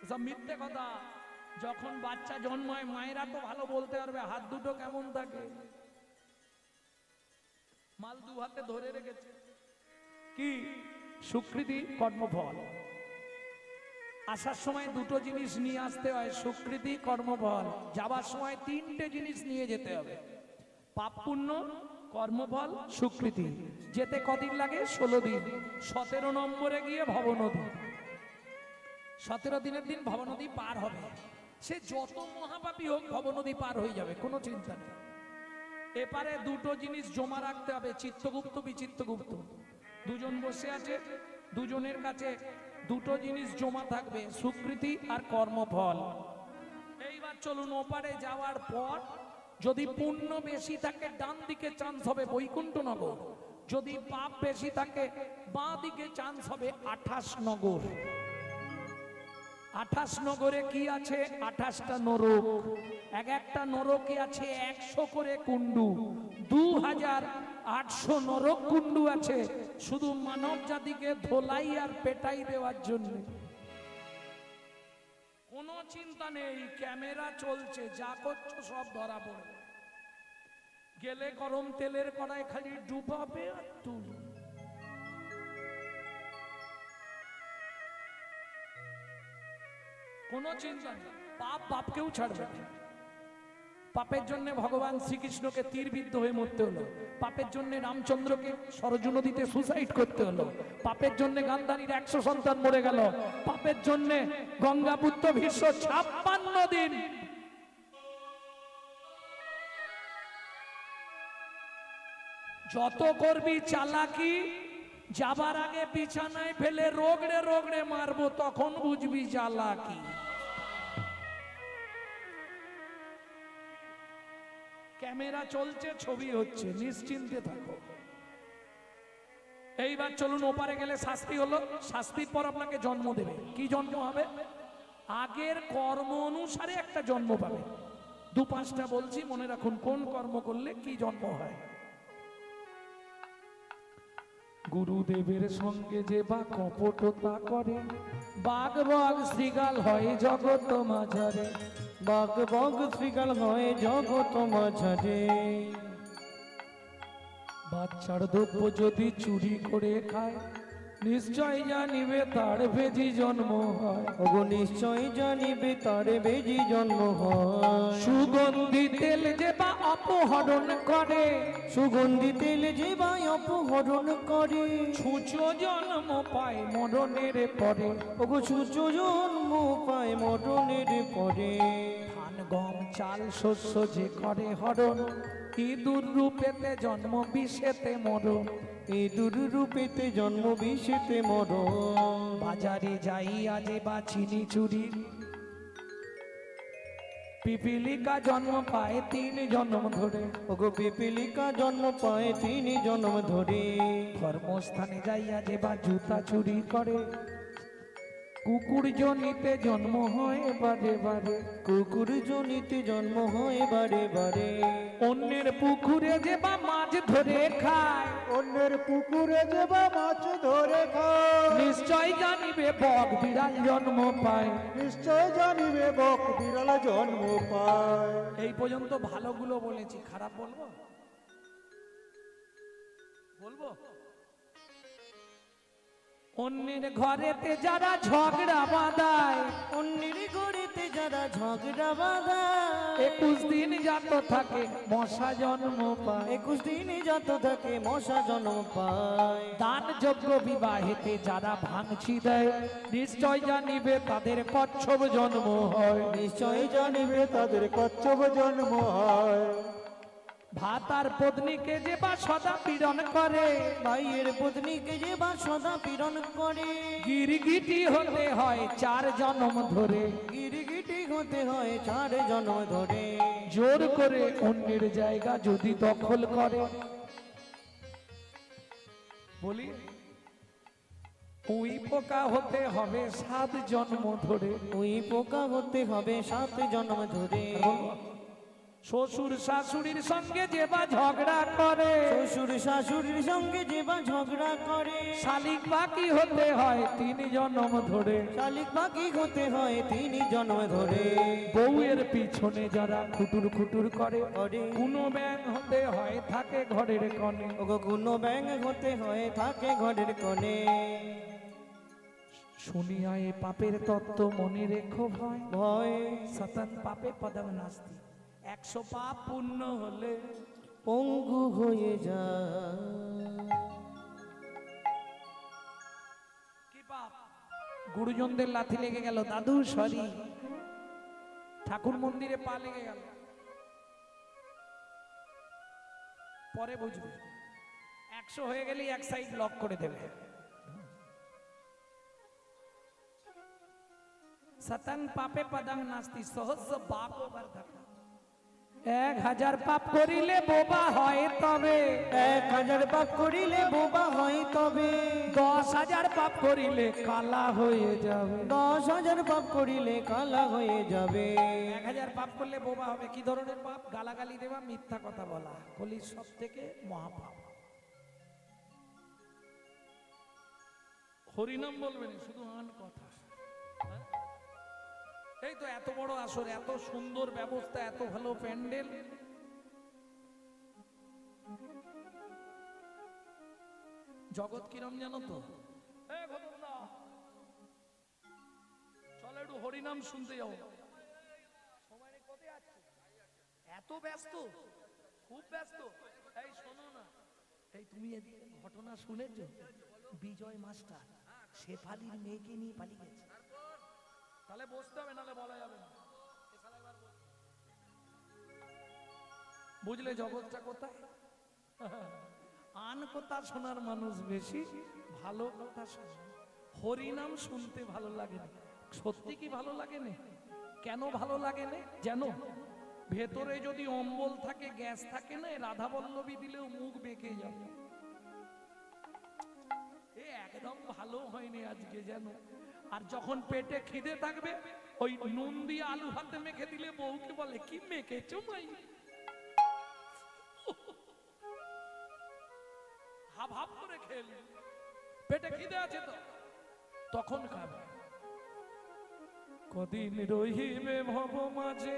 সব মিথ্যে কথা। যখন বাচ্চা জন্মায় মায়েরা তো ভালো বলতে পারবে হাত দুটো কেমন থাকে, মাল দু হাতে ধরে রেখেছে কি সুকৃতি কর্মফল। আসার সময় দুটো জিনিস নিয়ে আসতে হয়, সুকৃতি কর্মফল। যাবার সময় তিনটে জিনিস নিয়ে যেতে হবে, পাপ পুণ্য কর্মফল সুকৃতি। যেতে কদিন লাগে? 16 দিন। 17 নম্বরে গিয়ে ভবনদী, 17 দিনের দিন ভবনদী পার হবে। সে যত মহাপাপী হোক ভবনদী পার হয়ে যাবে, কোনো চিন্তা নেই। এপারে দুটো জিনিস জমা রাখতে হবে, চিত্তগুপ্ত বিচিত্তগুপ্ত দুজন বসে আছে, দুজনের কাছে দুটো জিনিস জমা থাকবে, সুকৃতি আর কর্মফল। এইবার চলুন, ওপারে যাওয়ার পর যদি পুণ্য বেশি থাকে ডান দিকে চান্স হবে বৈকুণ্ঠনগর, যদি পাপ বেশি থাকে বাঁ দিকে চান্স হবে 28 নগর। 28 নগরে কি আছে? 28টা নরক। এক একটা নরকে আছে 100 করে কুণ্ডু, 2800 নরক কুণ্ডু আছে শুধু মানব জাতিকে ধোলাই আর পেটাই দেওয়ার জন্য। কোনো চিন্তা নেই, ক্যামেরা চলছে, যা করছো সব ধরা পড়বে। গেলে গরম তেলের কড়াই খালি ডুবাবে আর তুলবে। কোনো চিন্তা নেই, পাপ বাপকেও ছাড়বে না। পাপের জন্য ভগবান শ্রীকৃষ্ণকে তীরবিদ্ধ হয়ে মরতে হলো, পাপের জন্য রামচন্দ্রকে সরজু নদীতে সুসাইড করতে হলো, পাপের জন্য গান্ধারীর 100 সন্তান মরে গেল, পাপের জন্য গঙ্গাপুত্র ভীষ্ম 56 দিন। যত করবি চালাকি, যাবার আগে বিছানায় ফেলে রোগড়ে রোগড়ে মারবো, তখন বুঝবি চালাকি। ক্যামেরা চলছে, ছবি হচ্ছে, নিশ্চিন্তে থাকো। এইবার চলুন, ওপারে গেলে শাস্তি হলো, শাস্তির পর আপনাকে জন্ম দেবে। কি জন্ম হবে? আগের কর্ম অনুসারে একটা জন্ম পাবে। 2-5টা বলছি, মনে রাখুন কোন কর্ম করলে কি জন্ম হয়। গুরুদেবের সঙ্গে যে বা কপটতা করে, বাঘ বাঘ শ্রীগাল হয় জগৎ মাঝারে, বাঘ বাঘ শ্রীকাল হয় জগৎ মাঝারে। বাচ্চার দ্রব্য যদি চুরি করে খায়, নিশ্চয় জানিবে তার বেজি জন্ম হয়। ওগো নিশ্চয় জানিবে তার বেজি জন্ম হয়। সুগন্ধি তেল যে বা অপহরণ করে, সুগন্ধি তেল যে বা অপহরণ করে, ছুঁচো জন্ম পায় মরণের পরে। ওগো সূর্য জন্ম পায় মরণের পরে। ধান গম চাল শস্য যে করে হরণ, ইঁদুর রূপেতে জন্ম বিষেতে মরণ। ইঁদুর রূপেতে জন্ম বিষেতে মরণ। বাজারে যাইয়া যে বা চিনি চুরি, পিপিলিকা জন্ম পায় 3 জন্ম ধরে। ওগো পিপিলিকা জন্ম পায় 3 জন্ম ধরে। কর্মস্থানে যাইয়া যে বা জুতা চুরি করে, কুকুর জনিতে জন্ম হয় বারে বারে। কুকুর জনিতে জন্ম হয় বারে বারে। অন্যের পুকুরে যে বা মাছ ধরে খায়, অন্যের পুকুরে যে বা মাছ ধরে খায়, নিশ্চয় জানিবে বক বিড়াল জন্ম পায়। নিশ্চয় জানিবে বক বিড়াল জন্ম পায়। এই পর্যন্ত ভালোগুলো বলেছি, খারাপ বলবো? বলবো? অন্যের ঘরেতে যারা ঝগড়া বাঁধায়, অন্যের ঘরেতে যারা ঝগড়া বাঁধায়, 21 দিন যাত থাকে মশা জন্ম পায়। 21 দিন যত থাকে মশা জন্ম পায়। দান যোগ্য বিবাহেতে যারা ভাঙচি দেয়, নিশ্চয় জানিবে তাদের কচ্ছপ জন্ম হয়। নিশ্চয় জানিবে তাদের কচ্ছপ জন্ম হয়। ভাত আর পত্নীকে যে বা সদা পীড়ন করে, ভাইয়ের পত্নীকে যে বা সদা পীড়ন করে, গিরগিটি হতে হয় 4 জন্ম ধরে। গিরগিটি হতে হয় 4 জন্ম ধরে। জোর করে অন্যের জায়গা যদি দখল করে, বলি উই পোকা হতে হবে 7 জন্ম ধরে। ওই পোকা হতে হবে 7 জন্ম ধরে। শ্বশুর শাশুড়ির সঙ্গে যে বা ঝগড়া করে, শ্বশুর শাশুড়ির সঙ্গে যে বা ঝগড়া করে, শালিক বাকি হতে হয় 3 জন্ম ধরে। শালিক বাকি হতে হয় 3 জন্ম ধরে। বউয়ের পিছনে যারা খুটুর খুটুর করে, করে। কোনো ব্যাং হতে হয় থাকে ঘরের কোণে। ওগো কোনো ব্যাং হতে হয় থাকে ঘরের কোণে। শুনিয়া এ পাপের তত্ত্ব মনে রেখো ভয়, ভয় সতন পাপে পদম নাস্তি। 100 পাপ পূর্ণ হলে পঙ্গু হয়ে যায়। কি পাপ? গুরুজনদের লাথি লেগে গেল, দাদু সরি। ঠাকুর মন্দিরে পা লেগে গেল, পরে বুঝবে। 100 হয়ে গেলেই এক সাইড লক করে দেবে। সতন পাপে পদং নাস্তি, সহস্র পাপ বর্ধকা। 1000 পাপ করিলে বোবা হয় তবে, 1000 পাপ করিলে বোবা হয় তবে, 10,000 পাপ করিলে কালা হয়ে যাবে। 10,000 পাপ করিলে কালা হয়ে যাবে। 1000 পাপ করলে বোবা হবে। কি ধরনের পাপ? গালাগালি দেওয়া, মিথ্যা কথা বলা, কলির সব থেকে মহাপাপ। হরিনাম বলবেন, শুধু আন কথা। হ্যাঁ? এই তো এত বড় আসর, এত সুন্দর ব্যবস্থা, এত ভালো প্যান্ডেল, জগৎ কিরম জানো তো? চলো একটু হরিনাম শুনতে যাও। সময় নেই, কোথায় আছো? এত ব্যস্ত, খুব ব্যস্ত। এই শোনো না, এই তুমি এদিকে ঘটনা শুনেছো? বিজয় মাস্টার শেফালির মেয়েকে নিয়ে পালিয়ে গেছে। তাহলে বসতে হবে, নাহলে বলা যাবে না। বুঝলে জগৎটা কোথায়? আন কথা শোনার মানুষ বেশি, ভালো কথা শোনে। হরিনাম শুনতে ভালো লাগে না। সত্যি কি ভালো লাগে না? কেন ভালো লাগে না জানো? ভেতরে যদি অম্বল থাকে, গ্যাস থাকে না, রাধা বল্লভী দিলেও মুখ বেঁকে যাবে। একদম ভালো হয়নি আজকে জানো। আর যখন পেটে খিদে থাকবে, ওই নুন দিয়ে আলু হাতে মেখে দিলে বউকে বলে, কি মেখেছো মাই? হাফ হাফ করে খেলে, পেটে খিদে আছে তো তখন খাবে। কদিন রহিবে ভব মাঝে,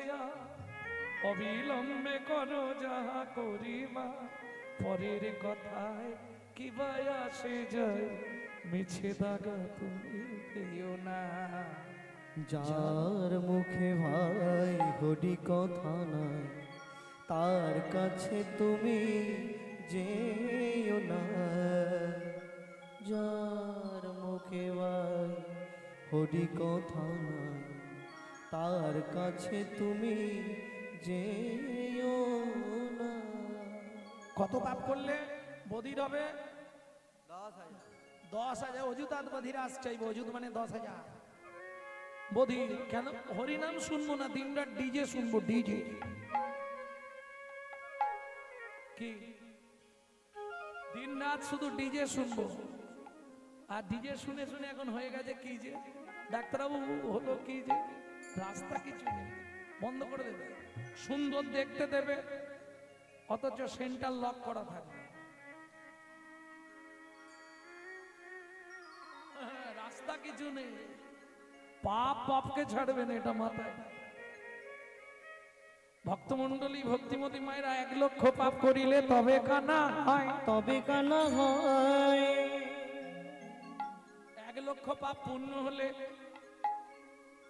অবিলম্বে করো যাহা করিবা, পরের কথায় কি বাই আসে যায়, মিছে দাগা তুমি দিও না। যার মুখে ভাই হরি কথা নাই, তার কাছে তুমি যেও না। যার মুখে ভাই হরি কথা নাই, তার কাছে তুমি যেও না। কত পাপ করলে বধির হবে? 10,000। অযুতাৎ বধির আসছে, অযুত মানে 10,000 বধির। কেন? হরিনাম শুনবো না, দিনরাত ডিজে শুনবো, ডিজে। কি দিন রাত শুধু ডিজে শুনবো? আর ডিজে শুনে শুনে এখন হয়ে গেছে কি যে, ডাক্তারবাবু হলো কি যে, রাস্তা কিছু নেই, বন্ধ করে দেবে। সুন্দর দেখতে দেবে, অথচ সেন্টার লক করা থাকবে। রাস্তা কিছু নেই, পাপ পাপকে ছাড়বে না, এটা মাথায়। ভক্তমন্ডলী, ভক্তিমতী মায়েরা 1 লক্ষ পাপ করিলে তবে কানা হয়, তবে কানা হয়। 1 লক্ষ পাপ পূর্ণ হলে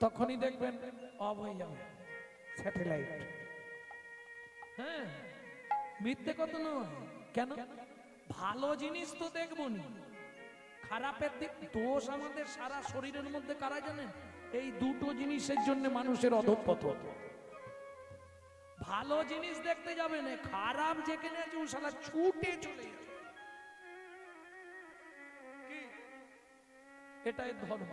তখনই দেখবেন অফ হয়ে যাবে স্যাটেলাইট। হ্যাঁ, মিথ্যে কথা নয়। কেন? ভালো জিনিস তো দেখবনি, খারাপের দিক। দোষ আমাদের সারা শরীরের মধ্যে কারা জানেন? এই দুটো জিনিসের জন্য মানুষের অধঃপতন। ভালো জিনিস দেখতে যাবে না, খারাপ যেখানে আছে ও শালা ছুটে চলে যাবে। কি? এটাই ধর্ম।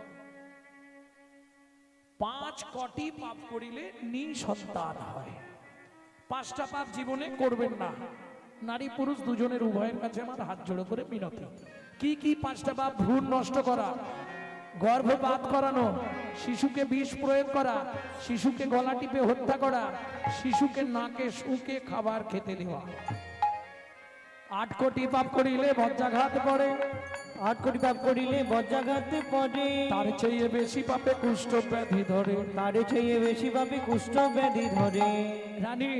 5 কোটি পাপ করিলে নিঃসন্তান হয়। 5টা পাপ জীবনে করবেন না। নারী পুরুষ দুজনের উভয়ের কাছে আমার হাত জোড়ো করে মিনতি। কি কি 5টা পাপ? ভ্রূণ নষ্ট করা, গর্ভপাত করানো, শিশুকে বিষ প্রয়োগ করা, শিশুকে গলা টিপে হত্যা করা, শিশুকে নাকে শুকে খাবার খেতে দেওয়া। 8 কোটি পাপ করিলে বজ্রাঘাত পড়ে, 8 কোটি পাপ করিলে বজ্রাঘাতে পড়ে, তার চেয়ে বেশি পাপে কুষ্ঠ ব্যাধি ধরে। তারে চেয়ে বেশি পাপে কুষ্ঠ ব্যাধি ধরে। রানী,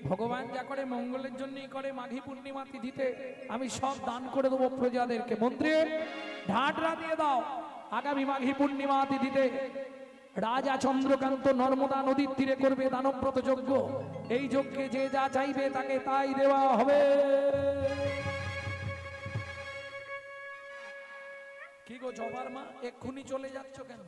ভগবান যা করে মঙ্গলের জন্যই করে। মাঘী পূর্ণিমা তিথিতে আমি সব দান করে দেবো প্রজাদেরকে। মন্ত্রী, ঢাটরা দিয়ে দাও। আগামী মাঘী পূর্ণিমা তিথিতে রাজা চন্দ্রকান্ত নর্মদা নদীর তীরে করবে দানব্রত যজ্ঞ। এই যজ্ঞে যে যা চাইবে তাকে তাই দেওয়া হবে। কি গো জবার মা, এক্ষুনি চলে যাচ্ছ কেন?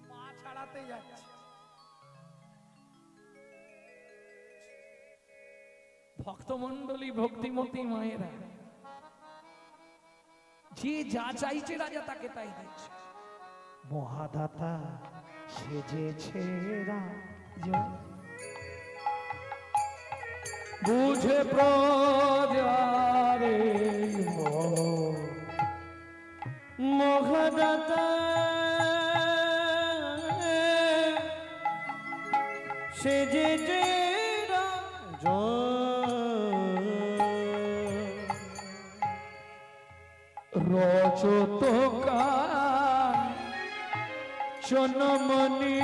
পা ছাড়াতে যাচ্ছে। ভক্তমন্ডলী, ভক্তিমতী মায়েরা, যে যা চাইছে রাজা তাকে তাই দিচ্ছে। মহাদাতা সেজেছে রাজা, বুঝে প্রজারে মহাদাতা সেজেছে রাজা, রজত কাঞ্চনমণি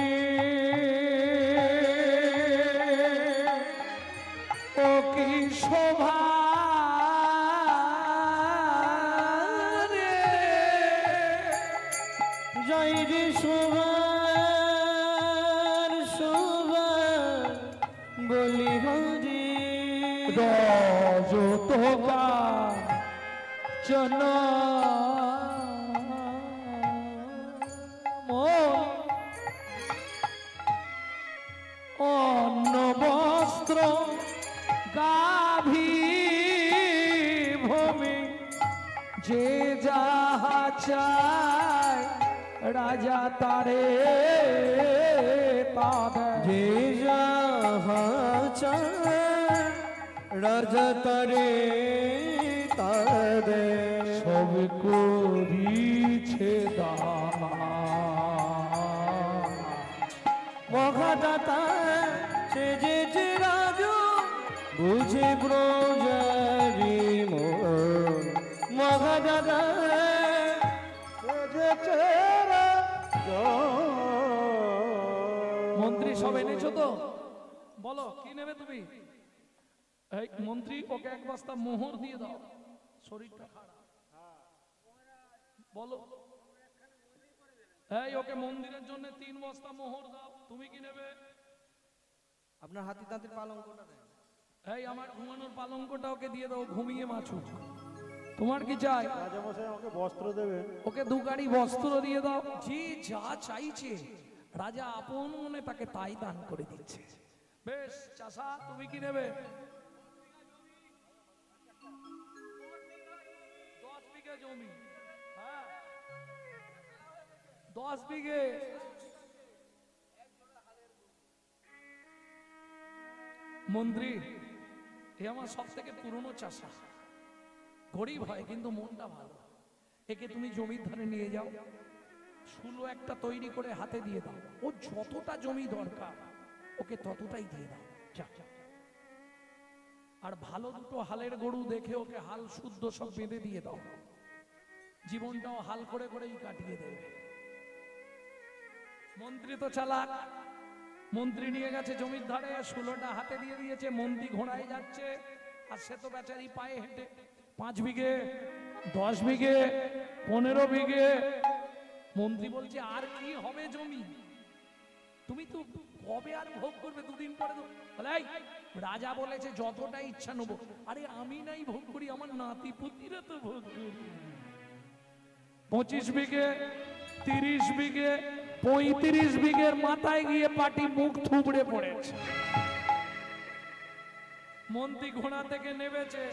ও কি শোভা রে, জয় রে শোভার শোভা বলি হরি। রজত অন্ন বস্ত্র গাভী ভূমি, যে যাহা চায় রাজা তারে তা দেয়। যে যাহা চায় রাজা তারে তারে সব করিছে দান। মহাদাতা সেজেছে রাজু, বুঝে প্রজারি মোর। মহাদাতা সেজেছে রাজা। মন্ত্রী সব এনেছো তো? বলো কি নেবে তুমি? এই মন্ত্রী, ওকে 1 বস্তা মোহর দিয়ে দাও, শরীরটা খারাপ। বলো, এই ওকে মন্দিরের জন্য 3 বস্তা মোহর দাও। তুমি কি নেবে? আপনার হাতি দাঁতের পালঙ্কটা দেন। এই আমার ঘুমানোর পালঙ্কটা ওকে দিয়ে দাও, ঘুমিয়ে মাছুক। তোমার কি চাই? রাজামশাই আমাকে বস্ত্র দেবেন। ওকে 2 গাড়ি বস্ত্র দিয়ে দাও। যে যা চাইছে রাজা আপন মনে তাকে তাই দান করে দিচ্ছে। বেশ চাষা, তুমি কি নেবে? 10 বিঘে জমি। হ্যাঁ, 10 বিঘে। মন্ত্রী, এ আমার সব থেকে পুরনো চাষা, গরিব হয় কিন্তু মনটা ভালো। একে তুমি জমির ধারে নিয়ে যাও, শুলো একটা তৈরি করে হাতে দিয়ে দাও। ও যতটা জমি দরকার ওকে ততটাই দিয়ে দাও। যা। আর ভালো দুটো হালের গরু দেখে ওকে হাল শুদ্ধ সব বেঁধে দিয়ে দাও। জীবনটাও হাল করে করেই কাটিয়ে দেবে। মন্ত্রী তো চালাক, মন্ত্রী নিয়ে গেছে জমির ধারে, শুলোটা হাতে দিয়ে দিয়েছে। মন্ত্রী ঘোড়ায় যাচ্ছে আর সে তো বেচারি পায়ে হেঁটে। 5 বিঘে, 10 বিঘে, 15 বিঘে। মন্ত্রী বলছে আর কি হবে জমি, তুমি তো কবে আর ভোগ করবে? 2 দিন পরে তো। এই রাজা বলেছে যতটা ইচ্ছা নেবো। আরে আমি নাই ভোগ করি, আমার নাতি পুতিরা তো ভোগ করি। 25 বিঘে, 30 বিঘে, 35 বিঘের মাথায় গিয়ে পাটি মুখ থুবড়ে পড়েছে। মন্ত্রী ঘোড়া থেকে নেমেছে,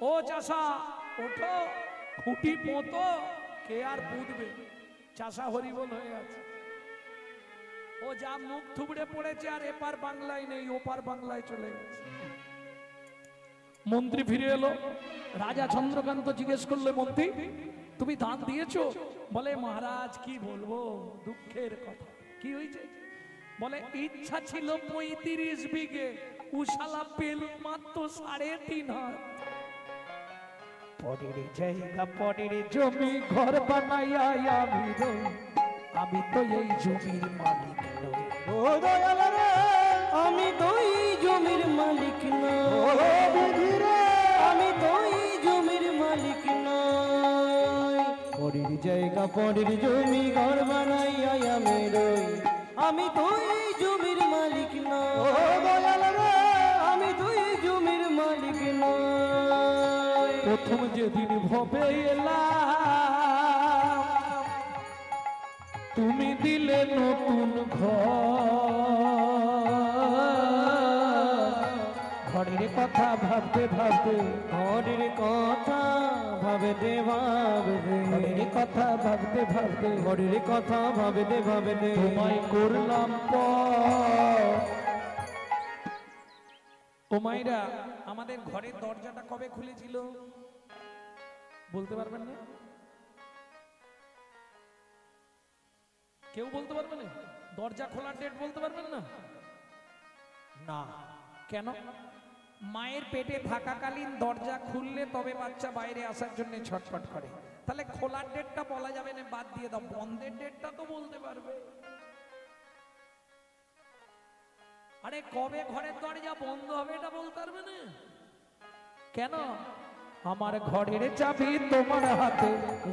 ও চাষা ওঠো, খুঁটি পোঁতো, কে আর পুঁতবে? চাষা হরিবল হয়ে আছে। ও যা মুখ থুবড়ে পড়েছে আর এপার বাংলায় নেই, ওপার বাংলায় চলে গেছে। মন্ত্রী ফিরে এলো। রাজা চন্দ্রকান্ত জিজ্ঞেস করলো, মন্ত্রী তুমি দান দিয়েছো? বলে মহারাজ কি বলবো, দুঃখের কথা। কি হয়েছে? বলে ইচ্ছা ছিল 35 বিঘে, উশালা পেল মাত্র 3.5 হাত। পরের জায়গা পরের জমি ঘর বানাইয়া আমি রই, আমি তো এই জমির মালিক নই। ও দয়াল রে, আমি তো এই জমির মালিক ও নই, বিধি রে, আমি তো এই জমির মালিক নই। পরের জায়গা পরের জমি ঘর বানাইয়া আমি রই, আমি তো এই জমির মালিক ও নই, দয়াল রে, আমি তো এই জমির মালিক নই। প্রথম যেদিন ভবে এলাম, তুমি দিলে নতুন ঘরের কথা ভাবতে ভাবতে, ঘরের কথা ভাবতে ভাবতে, ঘরের কথা ভাবতে ভাবতে ঘরের কথা ভাবতে ভাবতে তোমায় করলাম ও মাইরা। আমাদের ঘরের দরজাটা কবে খুলেছিল বলতে পারবেন না? কেউ বলতে পারবে না? দরজা খোলার ডেট বলতে পারবেন না? না। কেন? মায়ের পেটে থাকাকালীন দরজা খুললে তবে বাচ্চা বাইরে আসার জন্য ছটফট করে। তাহলে খোলার ডেটটা বলা যাবে না, বাদ দিয়ে দাও। বন্ধের ডেটটা তো বলতে পারবে। আরে কবে ঘরের দরজা বন্ধ হবে এটা বলতে পারবে না? কেন? আমার ঘরের চাবি তোমার হাতে,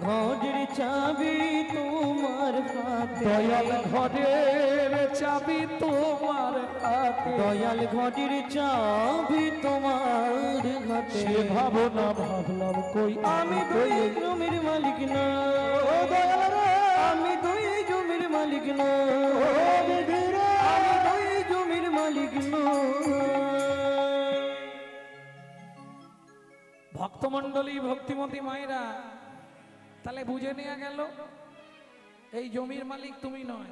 ঘরের চাবি তোমার হাতে, দয়াল ঘরের চাবি তোমার হাতে, দয়াল ঘরের চাবি তোমার হাতে। সে ভাবনা ভাবলাম কই আমি তো এই জমির মালিক না, ও দয়াল রে, আমি তো এই জমির মালিক না, ও বিধি রে, আমি তো এই জমির মালিক না। ভক্তমণ্ডলী ভক্তিমতী মায়েরা, তাহলে বুঝে নেওয়া গেল এই জমির মালিক তুমি নয়,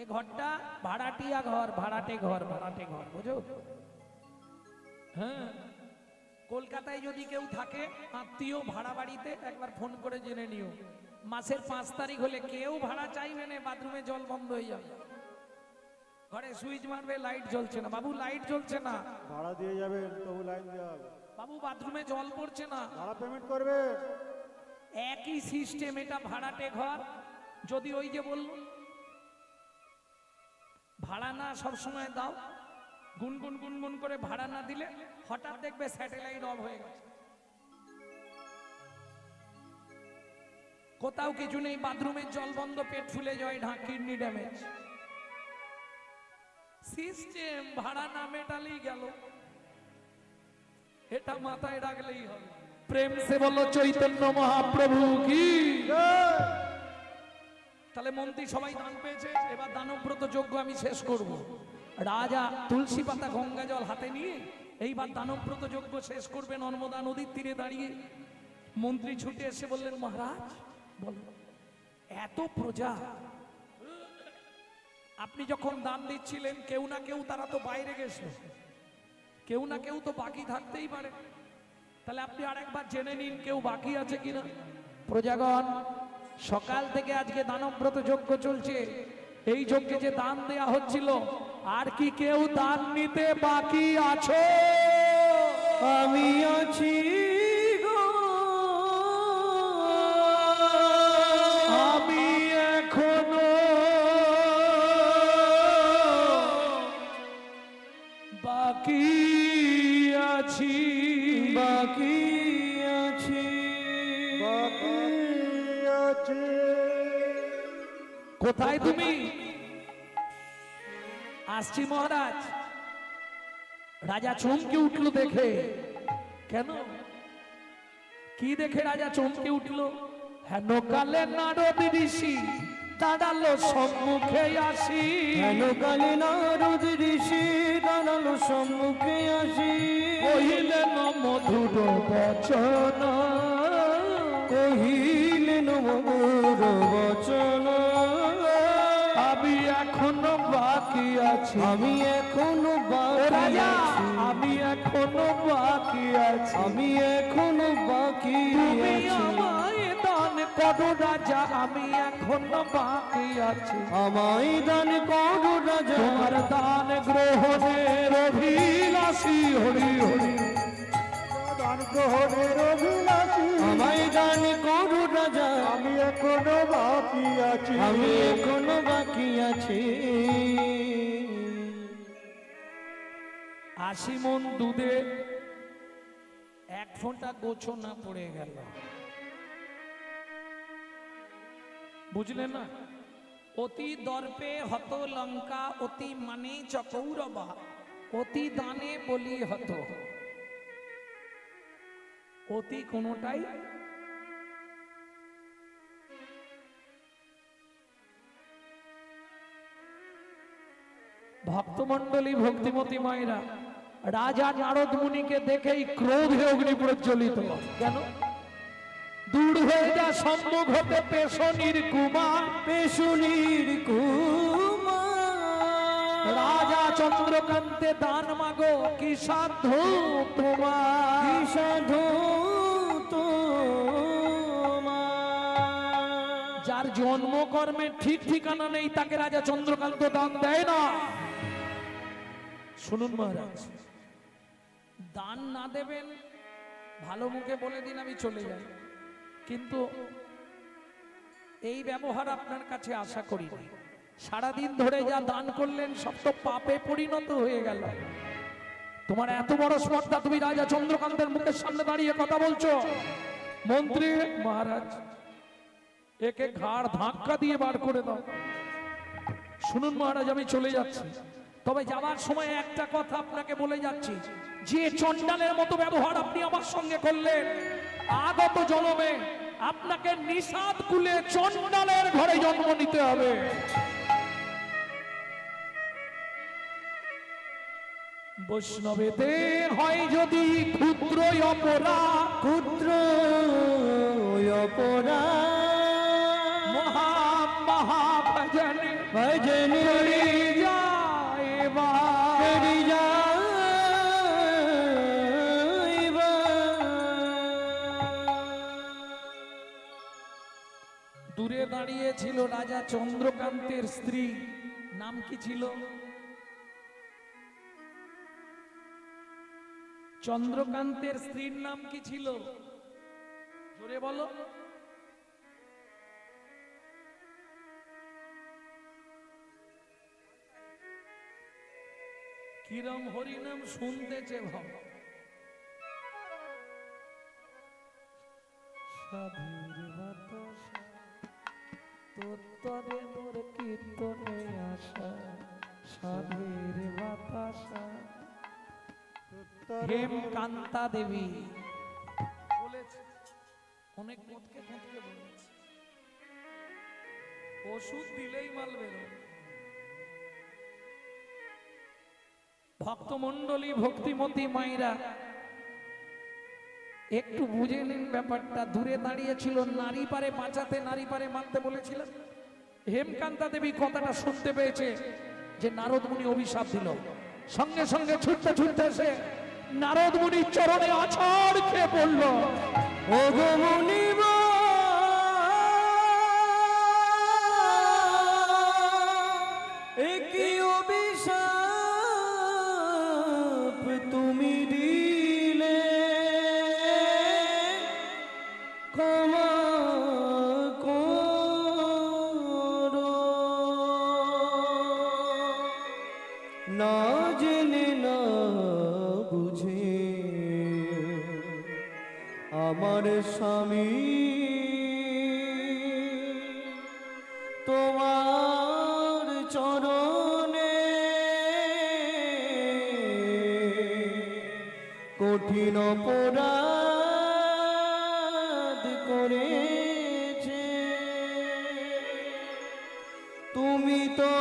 এই ঘরটা ভাড়াটিয়া ঘর, ভাড়াটে ঘর, ভাড়াটে ঘর, বুঝো? হ্যাঁ, কলকাতায় যদি কেউ থাকে আত্মীয় ভাড়া বাড়িতে, একবার ফোন করে জেনে নিও। মাসের 5 তারিখ হলে কেউ ভাড়া চাইবে না, বাথরুমে জল বন্ধ হয়ে যাবে। ঘরে সুইচ মারবে, লাইট জ্বলছে না, বাবু লাইট জ্বলছে না, ভাড়া দিয়ে যাবেন তবু লাইন দেওয়া হবে, বাবু বাথরুমে জল পড়ছে না। ভাড়া পেমেন্ট করবে। একই সিস্টেম, এটা ভাড়াটে ঘর। যদি ওই যে বলল ভাড়া না সব সময় দাও, গুনগুন গুনগুন করে ভাড়া না দিলে হঠাৎ দেখবে স্যাটেলাইট অফ হয়ে গেছে, কোথাও কিছু নেই, বাথরুমের জল বন্ধ, পেট ফুলে যায়, কিডনি ড্যামেজ। সিস্টেম ভাড়া না মেটালেই গেল, এটা মাথায় রাখলেই হবে। প্রেম সে বলো চৈতন্য মহাপ্রভু কি। তাহলে মন্ত্রী সবাই দান পেয়েছে, এবার দানব্রত যজ্ঞ আমি শেষ করব। রাজা তুলসী পাতা গঙ্গা জল হাতে নিয়ে এইবার দানব্রত যজ্ঞ শেষ করবে নর্মদা নদীর তীরে দাঁড়িয়ে। মন্ত্রী ছুটে এসে বললেন, মহারাজ বল, এত প্রজা, আপনি যখন দান দিচ্ছিলেন কেউ না কেউ তারা তো বাইরে গেছিল, কেউ না কেউ তো বাকি থাকতেই পারে, তাহলে আপনি আরেকবার জেনে নিন কেউ বাকি আছে কিনা। প্রজাগণ, সকাল থেকে আজকে দানব্রত যজ্ঞ চলছে, এই যজ্ঞে যে দান দেয়া হচ্ছিল, আর কি কেউ দান নিতে বাকি আছো? আমি আছি গো, আমি এখনো বাকি আছি, বাকি আছি, বাকি আছে। কোথায় তুমি? আসছি মহারাজ। রাজা চমকে উঠলো দেখে। কেন? কি দেখে রাজা চমকে উঠলো? হেন কালে নারদ ঋষি দাঁড়ালো সম্মুখে আসি, হেন কালে নারদ ঋষি দাঁড়ালো সম্মুখে আসি, কহিলেন মধুর বচন, কহিলেন মধুর বচন, আমি এখনো বাকি বাকি আছে, আমি এখনো ও বাকি রাজা আছি, আমি এখনো বাকি আছি, আমি এখনো বাকি তুমি আছি, আমায় দান করো রাজা, আমি এখনো বাকি আছি, আমায় দান করো রাজা, তোমার দান গ্রহণের অভিলাষী, হরি হরি। দান গ্রহণের অভিলাষী, আমায় দান করো রাজা, আমি এখনো বাকি আছি, আমি এখনো বাকি আছি। 80 মণ দুধে 1 ফোঁটা গোছো না পড়ে গেল, বুঝলেন না? অতি দর্পে হত লঙ্কা, অতি মানে চকৌরবা, অতি দানে বলি হত। অতি কোনোটাই ভক্তমণ্ডলী, ভক্তিমতী মায়েরা, রাজা নারদ মুনিকে দেখেই ক্রোধে অগ্নি প্রজ্বলিত। কেন? দূর হয়ে যা সম্মুখ হতে পেশনির কুমার, পেশুনির কুমার, রাজা চন্দ্রকান্তে দান মাগো, কি সাধ্য তোমার? কি সাধু তোমার। যার জন্মকর্মের ঠিক ঠিকানা নেই তাকে রাজা চন্দ্রকান্ত দান দেয় না। শুনুন মহারাজ, দান না দেবেন ভালো মুখে বলে দিন আমি চলে যাই, কিন্তু এই ব্যবহার আপনার কাছে আশা করি। সারাদিন ধরে যা দান করলেন সব তো পাপে পরিণত হয়ে গেল। তোমার এত বড় স্পর্ধা, তুমি রাজা চন্দ্রকান্তের মুখের সামনে দাঁড়িয়ে কথা বলছো। মন্ত্রী মহারাজ, একে ঘাড় ধাক্কা দিয়ে বার করে দাও। শুনুন মহারাজ, আমি চলে যাচ্ছি, তবে যাবার সময় একটা কথা আপনাকে বলে যাচ্ছি, যে চণ্ডালের মতো ব্যবহার আপনি আমার সঙ্গে করলেন, আগত জন্মে আপনাকে নিষাদ কুলে চণ্ডালের ঘরে জন্ম নিতে হবে। বৈষ্ণবেতে হয় যদি ক্ষুদ্র অপরাধ, ক্ষুদ্র অপরাধ, মহা ভজনে ভজনে হরি যায় বা। করি যাইবা। দূরে দাঁড়িয়ে ছিল রাজা চন্দ্রকান্তের স্ত্রী, নাম কি ছিল? চন্দ্রকান্তের স্ত্রীর নাম কি ছিল? জোরে বলো। কিরম হরিনাম শুনতেছে ভাব। সাধীর বাতাসা তোত্তরে মোর কীর্তনে আসা, সাধীর বাতাসা। হেমকান্তা দেবী বলেছে, অনেক মতকে মতকে বলেছে, ওষুধ দিলেই মাল বেরোয়। ভক্তমণ্ডলী, ভক্তিমতী মায়েরা, একটু বুঝে নিন ব্যাপারটা। দূরে দাঁড়িয়ে ছিল, নারী পারে বাঁচাতে, নারী পারে মারতে বলেছিলেন। হেমকান্তা দেবী কথাটা শুনতে পেয়েছে যে নারদ মুনি অভিশাপ দিল, সঙ্গে সঙ্গে ছুটতে ছুটতে এসে নারদ মুনির চরণে আছাড় খেয়ে পড়ল। ও গো মুনিব, একই অভিশাপ তুমি দিলে, ক্ষমা করো। না জেনে না বুঝে আমার স্বামী তোমার চরণে কঠিন অপরাধ করেছে। তুমি তো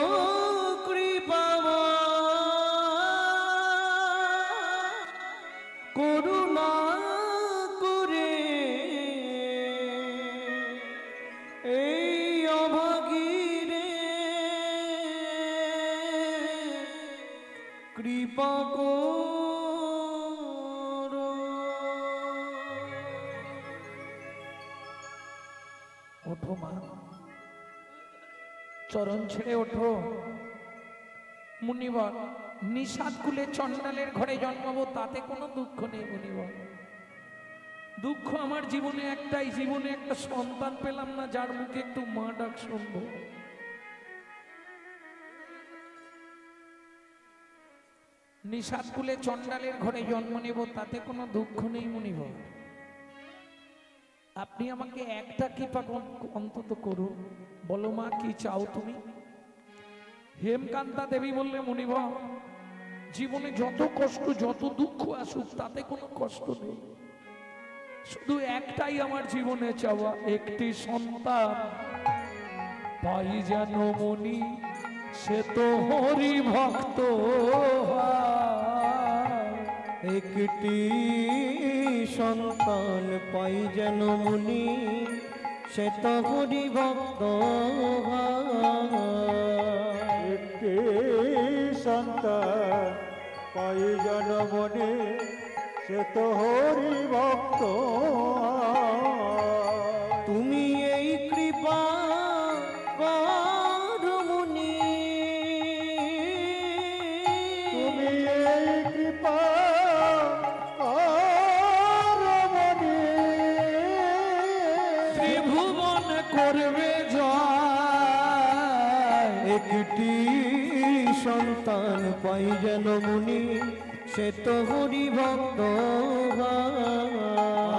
করুণা করে এই অভাগীরে ওঠো মা, চরণ ছেড়ে ওঠো। মুনিবর, নিষাদ কুলে চণ্ডালের ঘরে জন্মাবো তাতে কোনো দুঃখ নেই মুনিবর। দুঃখ আমার জীবনে একটাই, জীবনে একটা সন্তান পেলাম না যার মুখে একটু মা ডাক শুনবো। নিষাদ কুলে চণ্ডালের ঘরে জন্ম নেব তাতে কোনো দুঃখ নেই মুনিবর। আপনি আমাকে একটা কৃপা অন্তত করুন, বলো মা কি চাও তুমি? হেমকান্তা দেবী বললে মুনিবর, জীবনে যত কষ্ট যত দুঃখ আসুক তাতে কোনো কষ্ট নেই, শুধু একটাই আমার জীবনে চাওয়া, একটি সন্তান পাই যেন মনি, সে তো হরি ভক্ত হয়। একটি সন্তান পাই যেন মুনি, সে তো হরি ভক্ত হয়। একটি সন্তান পাই জনমনে, সে তো হরি ভক্ত। তুমি এই কৃপা করো মুনি, তুমি এই কৃপা করমনি, ত্রিভুবন করবে জয়। একটি সন্তান পাই যেন মুনি, সে তো হরি ভক্ত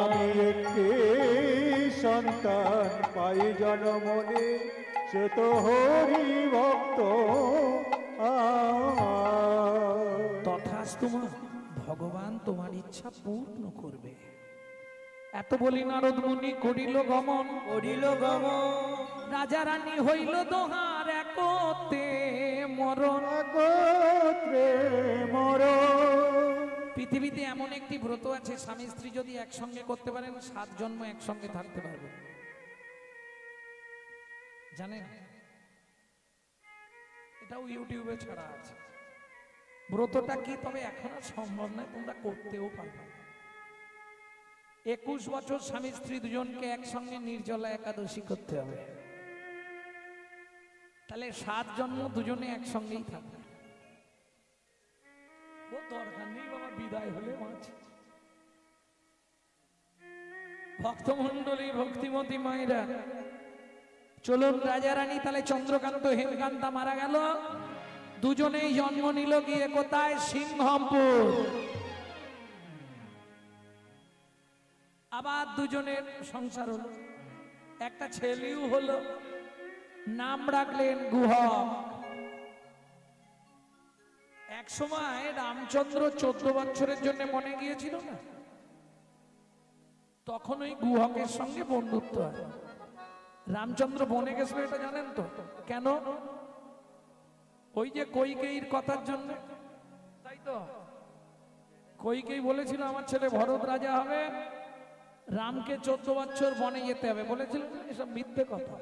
আমি হয়। একটি সন্তান পাই জনমনে, সে তো হরি ভক্ত। তথাস্তু মা, ভগবান তোমার ইচ্ছা পূর্ণ করবে। এত বলি নারদ মুনি করিল গমন, করিল গমন, রাজা রানী হইল দোহার একতে মরণ। একত্রে মরণ। পৃথিবীতে এমন একটি ব্রত আছে, স্বামী স্ত্রী যদি একসঙ্গে করতে পারেন 7 জন্ম একসঙ্গে থাকতে পারবে, জানেন? এটাও ইউটিউবে ছাড়া আছে। ব্রতটা কি তবে এখন আর সম্ভব নয়, তোমরা করতেও পারবে। 21 বছর স্বামী স্ত্রী দুজনকে একসঙ্গে নির্জলা একাদশী করতে হবে, তাহলে 7 জন্ম দুজনে একসঙ্গেই থাকবে। ও দরকার নেই বাবা, বিদায় হলে মাছ। ভক্তমন্ডলী, ভক্তিমতী মায়েরা, চলুন রাজা রানী তাহলে চন্দ্রকান্ত হেমকান্তা মারা গেল, দুজনেই জন্ম নিল গিয়ে কোথায়? সিংহমপুর। আবার দুজনের সংসার হলো, একটা ছেলেও হলো, নাম রাখলেন গুহক। এক সময় রামচন্দ্র 14 বছরের জন্য মনে গিয়েছিল না, তখন ওই গুহকের সঙ্গে বন্ধুত্ব হয়। রামচন্দ্র বনে গেছিল, এটা জানেন তো? কেন? ওই যে কইকেয়ীর কথার জন্য, তাই তো? কইকেয়ী বলেছিল আমার ছেলে ভরত রাজা হবে, রামকে 14 বছর বনে যেতে হবে বলেছিল। এসব মিথ্যে কথা।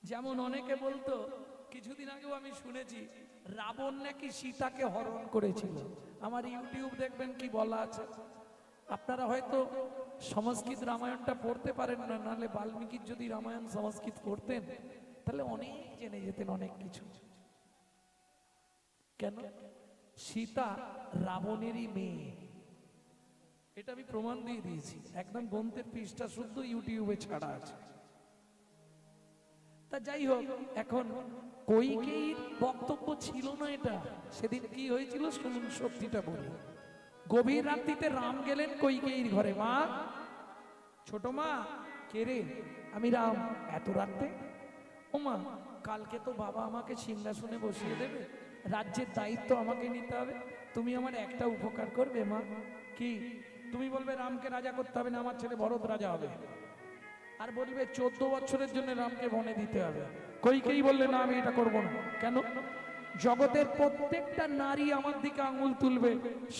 যেমন অনেকে বলতো, কিছুদিন আগেও আমি শুনেছি রাবণ নাকি সীতাকে হরণ করেছিল। আমার ইউটিউব দেখবেন কি বলা আছে। আপনারা হয়তো সংস্কৃত রামায়ণটা পড়তে পারেন না, নাহলে বাল্মীকির যদি রামায়ণ সংস্কৃত পড়তেন তাহলে অনেক জেনে যেতেন অনেক কিছু। কেন? সীতা রাবণেরই মেয়ে, এটা আমি প্রমাণ দিয়ে দিয়েছি, একদম গ্রন্থের পৃষ্ঠা শুদ্ধ ইউটিউবে ছাড়া আছে। তা যাই হোক, এখন কইকেয়ীর বক্তব্য ছিল না এটা। সেদিন কি হয়েছিল শুনুন, সত্যিটা বলি। গভীর রাত্রিতে রাম গেলেন কইকেয়ীর ঘরে। মা, ছোট মা। কে রে? আমি রাম। এত রাত্রে? ও মা, কালকে তো বাবা আমাকে সিংহাসনে বসিয়ে দেবে, রাজ্যের দায়িত্ব আমাকে নিতে হবে, তুমি আমার একটা উপকার করবে মা? কি? তুমি বলবে রামকে রাজা করতে হবে না, আমার ছেলে ভরত রাজা হবে, আর বলবে 14 বছরের জন্য রামকে বনে দিতে হবে। কইকেয়ী বললে না, আমি এটা করব না। কেন? জগতের প্রত্যেকটা নারী আমার দিকে আঙুল তুলবে,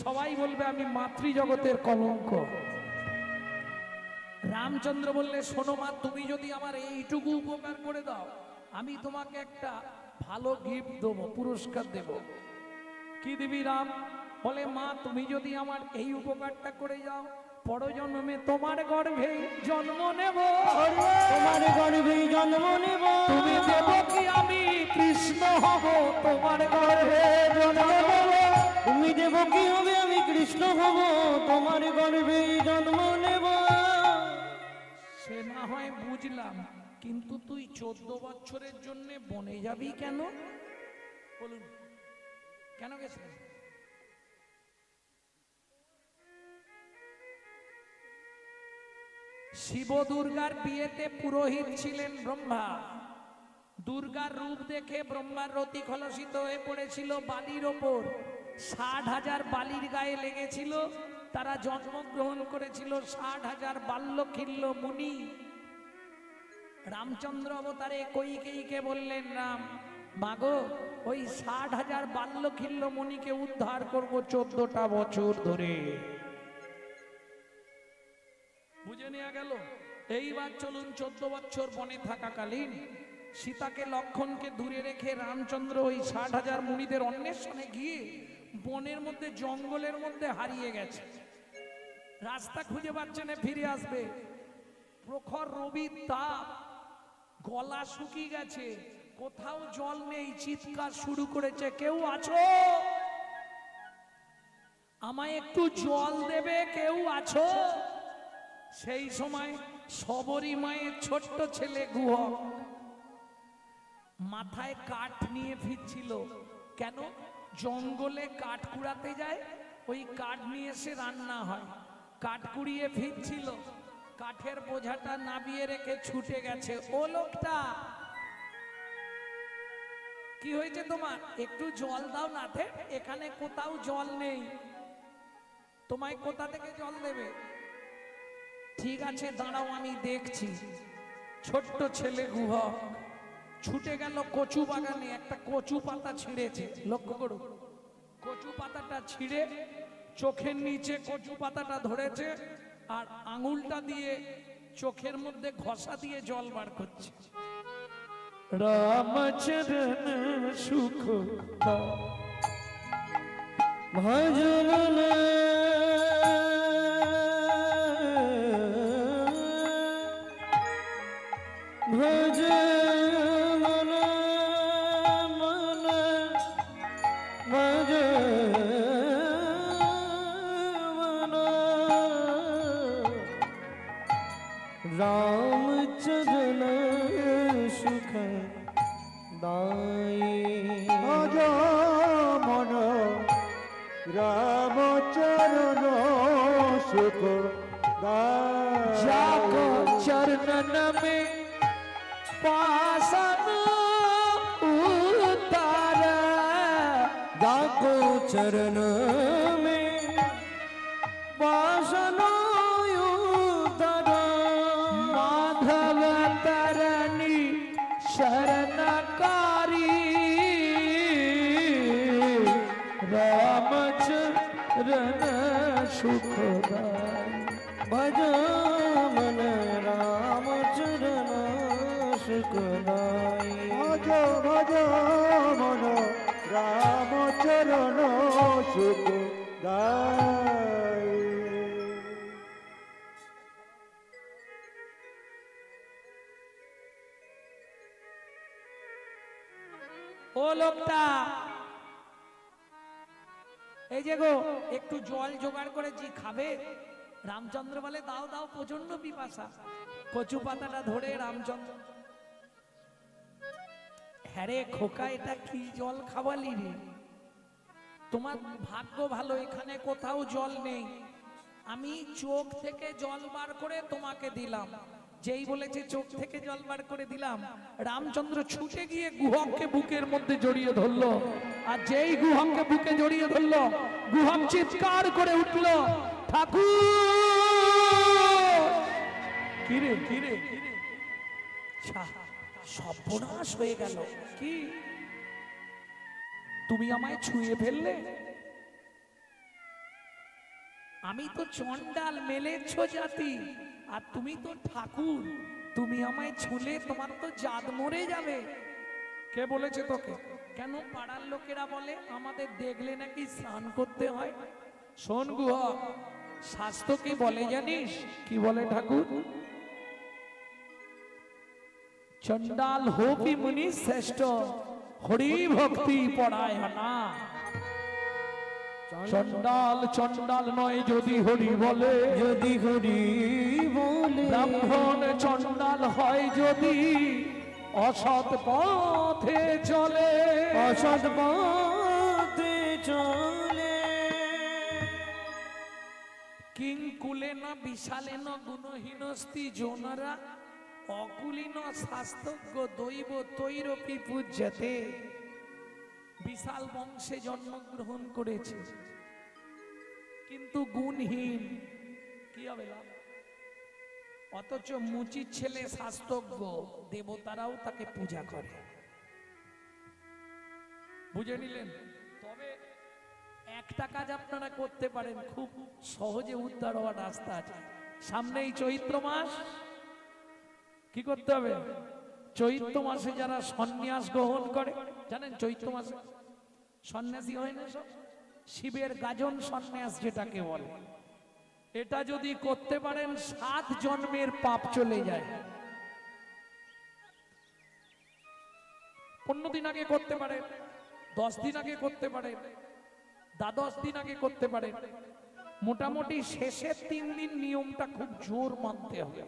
সবাই বলবে আমি মাতৃ জগতের কলঙ্ক। রামচন্দ্র বললে শোনো মা, তুমি যদি আমার এইটুকু উপকার করে দাও, আমি তোমাকে একটা ভালো গিফট দেবো, পুরস্কার দেব। কি দিবি রাম? বলে মা, তুমি যদি আমার এই উপকারটা করে যাও, পরজন্মে তোমার গর্ভে জন্ম নেব, তোমার গর্ভে জন্ম নেব, তুমি দেবকী আমি কৃষ্ণ হব, তোমার গর্ভে জন্ম নেব। তুমি দেবকী হবে আমি কৃষ্ণ হব, তোমার গর্ভে জন্ম নেব। সে না হয় বুঝলাম, কিন্তু তুই 14 বছরের জন্য বনে যাবি কেন? বলুন কেন গেছিলেন? শিব দুর্গার বিয়েতে পুরোহিত ছিলেন ব্রহ্মা। দুর্গার রূপ দেখে ব্রহ্মার রতি খলসিত হয়ে পড়েছিল বালির ওপর। 60,000 বালির গায়ে লেগেছিল। তারা জন্মগ্রহণ করেছিল 60,000 বাল্যখিল্য মুনি। রামচন্দ্র অবতারে কইকেয়ীকে বললেন, রাম মাগো, ওই 60,000 বাল্যখিল্য মুনিকে উদ্ধার করব 14টা বছর ধরে। বুঝে নেওয়া গেল। এইবার চলুন 14 বছর বনে থাকাকালীন সীতাকে লক্ষণকে দূরে রেখে রামচন্দ্র ওই 60,000 মুনিদের অন্বেষণে গিয়ে বনের মধ্যে জঙ্গলের মধ্যে হারিয়ে গেছে। রাস্তা খুঁজে পাচ্ছে না, ফিরে আসবে। প্রখর রবির তাপ, গলা শুকিয়ে গেছে, কোথাও জল নেই। চিৎকার শুরু করেছে, কেউ আছো? আমায় একটু জল দেবে, কেউ আছো? সেই সময় সবরী মায়ের ছোট্ট ছেলে গুহক মাথায় কাঠ নিয়ে ফিরছিল। কেন? জঙ্গলে কাঠ কুড়াতে যায়, ওই কাঠ নিয়ে এসে রান্না হয়। কাঠ কুড়িয়ে ফিরছিল, কাঠের বোঝাটা নাবিয়ে রেখে ছুটে গেছে। ও লোকটা, কি হয়েছে তোমার? একটু জল দাও না। এখানে কোথাও জল নেই, তোমায় কোথা থেকে জল দেবে? ঠিক আছে দাঁড়াও, আমি দেখছি। ছোট্ট ছেলে গুহক ছুটে গেল কচু বাগানে। একটা কচু পাতা ছিঁড়েছে, লক্ষ্য করুন। কচু পাতাটা ছিঁড়ে চোখের নিচে কচু পাতাটা ধরেছে, আর আঙুলটা দিয়ে চোখের মধ্যে ঘষা দিয়ে জল বার করছে। রামচরণ সুখ ভজন ভজ মন মন ভজ মন রামচরণ সুখ দায়ে ভজ মন রামচরণ সুখ जाको चरणन में पासन उतार, जाको चरण में वासन उतर, माधव तरनी शरणकारी, रामचरण सुखदाई। भज मन रामचरण सुखदाई। ভজ ভজ মন রামচরণ সুখ দায়। ও লোকটা, এই যে গো, একটু জল জোগাড় করেছি, খাবে? রামচন্দ্র বলে, দাও দাও, প্রচন্ড পিপাসা। কচু পাতাটা ধরে রামচন্দ্র, হ্যাঁ রে খোকা, এটা কি জল খাওয়ালি রে? তোমার ভাগ্য ভালো, এখানে কোথাও জল নেই। আমি চোখ থেকে জল বার করে তোমাকে দিলাম। যেই বলেছে চোখ থেকে জল বার করে দিলাম, রামচন্দ্র ছুটে গিয়ে গুহককে বুকের মধ্যে জড়িয়ে ধরলো। আর যেই গুহককে বুকে জড়িয়ে ধরলো, গুহক চিৎকার করে উঠলো, ঠাকুর! কিরে কিরে কিরে, সর্বনাশ হয়ে গেল। কি তুমি আমায় ছুঁয়ে ফেললে? আমি তো চন্ডাল মেলেচ্ছ জাতি, আর তুমি তো ঠাকুর। তুমি আমায় ছুঁলে তোমার তো জাত মরে যাবে। কে বলেছে তোকে? কেন? পাড়ার লোকেরা বলে আমাদের দেখলে নাকি স্নান করতে হয়। শোন গুহক, শাস্ত্র কি বলে জানিস? কি বলে ঠাকুর? চন্ডাল হোপি মুনি শ্রেষ্ঠ, হরি ভক্তি পড়ায় না। চন্ডাল চন্ডাল নয় যদি হরি বলে, যদি হরি বলে, ব্রাহ্মণ চন্ডাল হয় যদি অসৎ পথে চলে, অসৎ পথে চলে। কিং কুলেন বিশালেন গুণহীনস্তি যৌনরা অকুলীন শাস্তজ্ঞ দৈব তৈরপি পূজ্যতে। বিশাল বংশে জন্মগ্রহণ করেছে কিন্তু গুণহীন, কি হবে লাভ? অথচ মুচির ছেলে শাস্তজ্ঞ, দেবতারাও তাকে পূজা করে। বুঝে নিলেন? তবে একটা কাজ আপনারা করতে পারেন, খুব সহজে উদ্ধার হওয়ার রাস্তা আছে। সামনেই চৈত্র মাস, কি করতে হবে? চৈত্র মাসে যারা সন্ন্যাস গ্রহণ করে, জানেন চৈত্র মাসে সন্ন্যাসী হয় না সব, শিবের গাজন সন্ন্যাস যেটাকে বলে, এটা যদি করতে পারেন 7 জন্মের পাপ চলে যায়। 15 দিন আগে করতে পারেন, 10 দিন আগে করতে পারেন, 10 দিন আগে করতে পারেন। মোটামুটি শেষের 3 দিন নিয়মটা খুব জোর মানতে হবে।